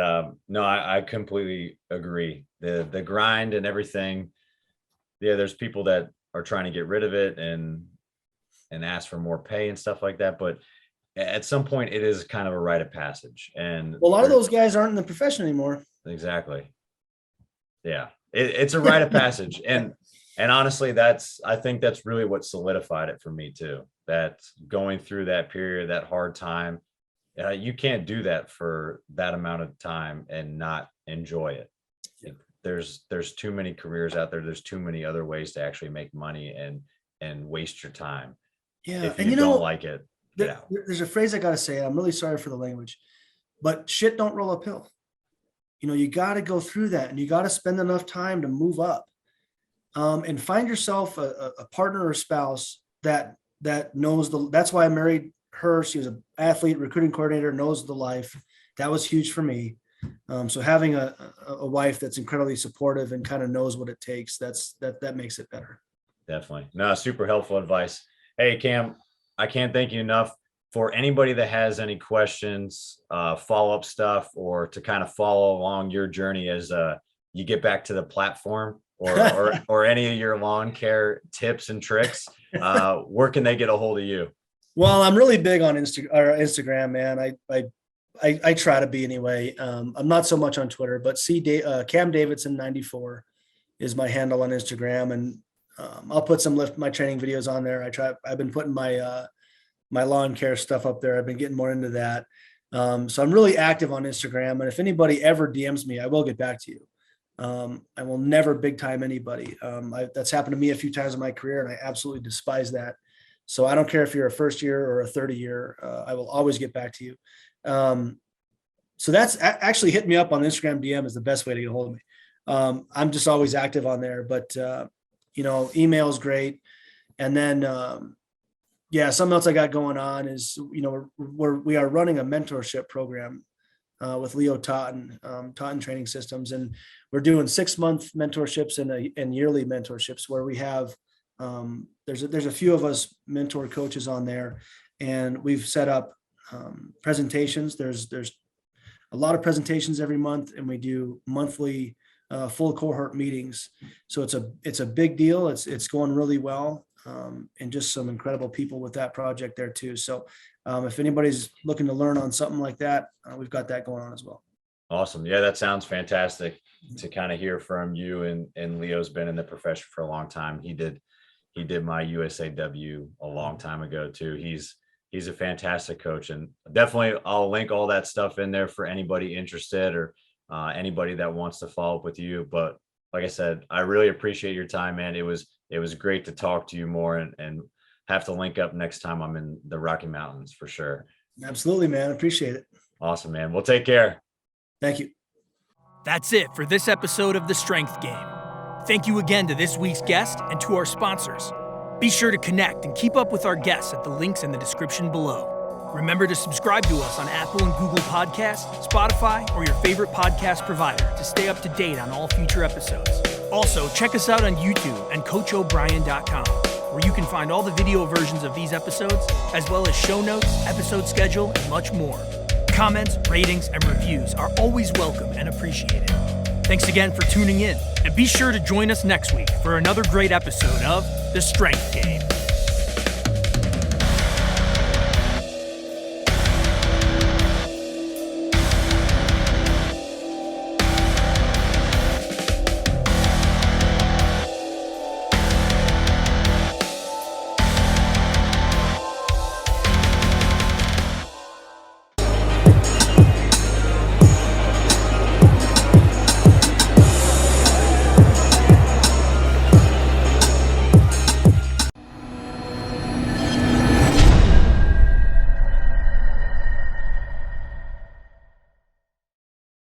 no, I completely agree. The grind and everything. Yeah, there's people that are trying to get rid of it and ask for more pay and stuff like that. But at some point, it is kind of a rite of passage. And a lot of those guys aren't in the profession anymore. Exactly. Yeah, it's a rite of passage. And honestly, I think that's really what solidified it for me too. That going through that period, that hard time, you can't do that for that amount of time and not enjoy it. Yeah. There's too many careers out there. There's too many other ways to actually make money and waste your time. Yeah, if and you don't like it, get out. There's a phrase I got to say. I'm really sorry for the language, but shit don't roll uphill. You got to go through that, and you got to spend enough time to move up. And find yourself a partner or spouse that knows that's why I married her. She was an athlete, recruiting coordinator, knows the life. That was huge for me. So having a wife that's incredibly supportive and kind of knows what it takes, that makes it better. Definitely. No, super helpful advice. Hey, Cam, I can't thank you enough. For anybody that has any questions, follow-up stuff, or to kind of follow along your journey as you get back to the platform, or any of your lawn care tips and tricks, where can they get a hold of you? Well, I'm really big on Instagram, man. I try to be anyway. I'm not so much on Twitter, but Cam Davidson 94 is my handle on Instagram, and I'll put some my training videos on there. I've been putting my lawn care stuff up there. I've been getting more into that. So I'm really active on Instagram, and if anybody ever DMs me, I will get back to you. I will never big time anybody. That's happened to me a few times in my career, and I absolutely despise that. So I don't care if you're a first year or a 30 year, I will always get back to you. So that's actually hit me up on Instagram DM is the best way to get a hold of me. I'm just always active on there, but email is great. And then, something else I got going on is, we are running a mentorship program with Leo Totten Training Systems, and we're doing 6-month mentorships and yearly mentorships where we have there's a few of us mentor coaches on there, and we've set up presentations. There's a lot of presentations every month, and we do monthly full cohort meetings. So it's a big deal. It's going really well, and just some incredible people with that project there too. So if anybody's looking to learn on something like that, we've got that going on as well. Awesome. Yeah, that sounds fantastic to kind of hear from you. And Leo's been in the profession for a long time. He did my USAW a long time ago too. He's he's a fantastic coach, and definitely I'll link all that stuff in there for anybody interested or anybody that wants to follow up with you. But like I said, I really appreciate your time, man. It was great to talk to you more, and have to link up next time I'm in the Rocky Mountains for sure. Absolutely, man. Appreciate it. Awesome, man. Well, take care. Thank you. That's it for this episode of The Strength Game. Thank you again to this week's guest and to our sponsors. Be sure to connect and keep up with our guests at the links in the description below. Remember to subscribe to us on Apple and Google Podcasts, Spotify, or your favorite podcast provider to stay up to date on all future episodes. Also, check us out on YouTube and CoachO'Brien.com, where you can find all the video versions of these episodes, as well as show notes, episode schedule, and much more. Comments, ratings, and reviews are always welcome and appreciated. Thanks again for tuning in, and be sure to join us next week for another great episode of The Strength Game.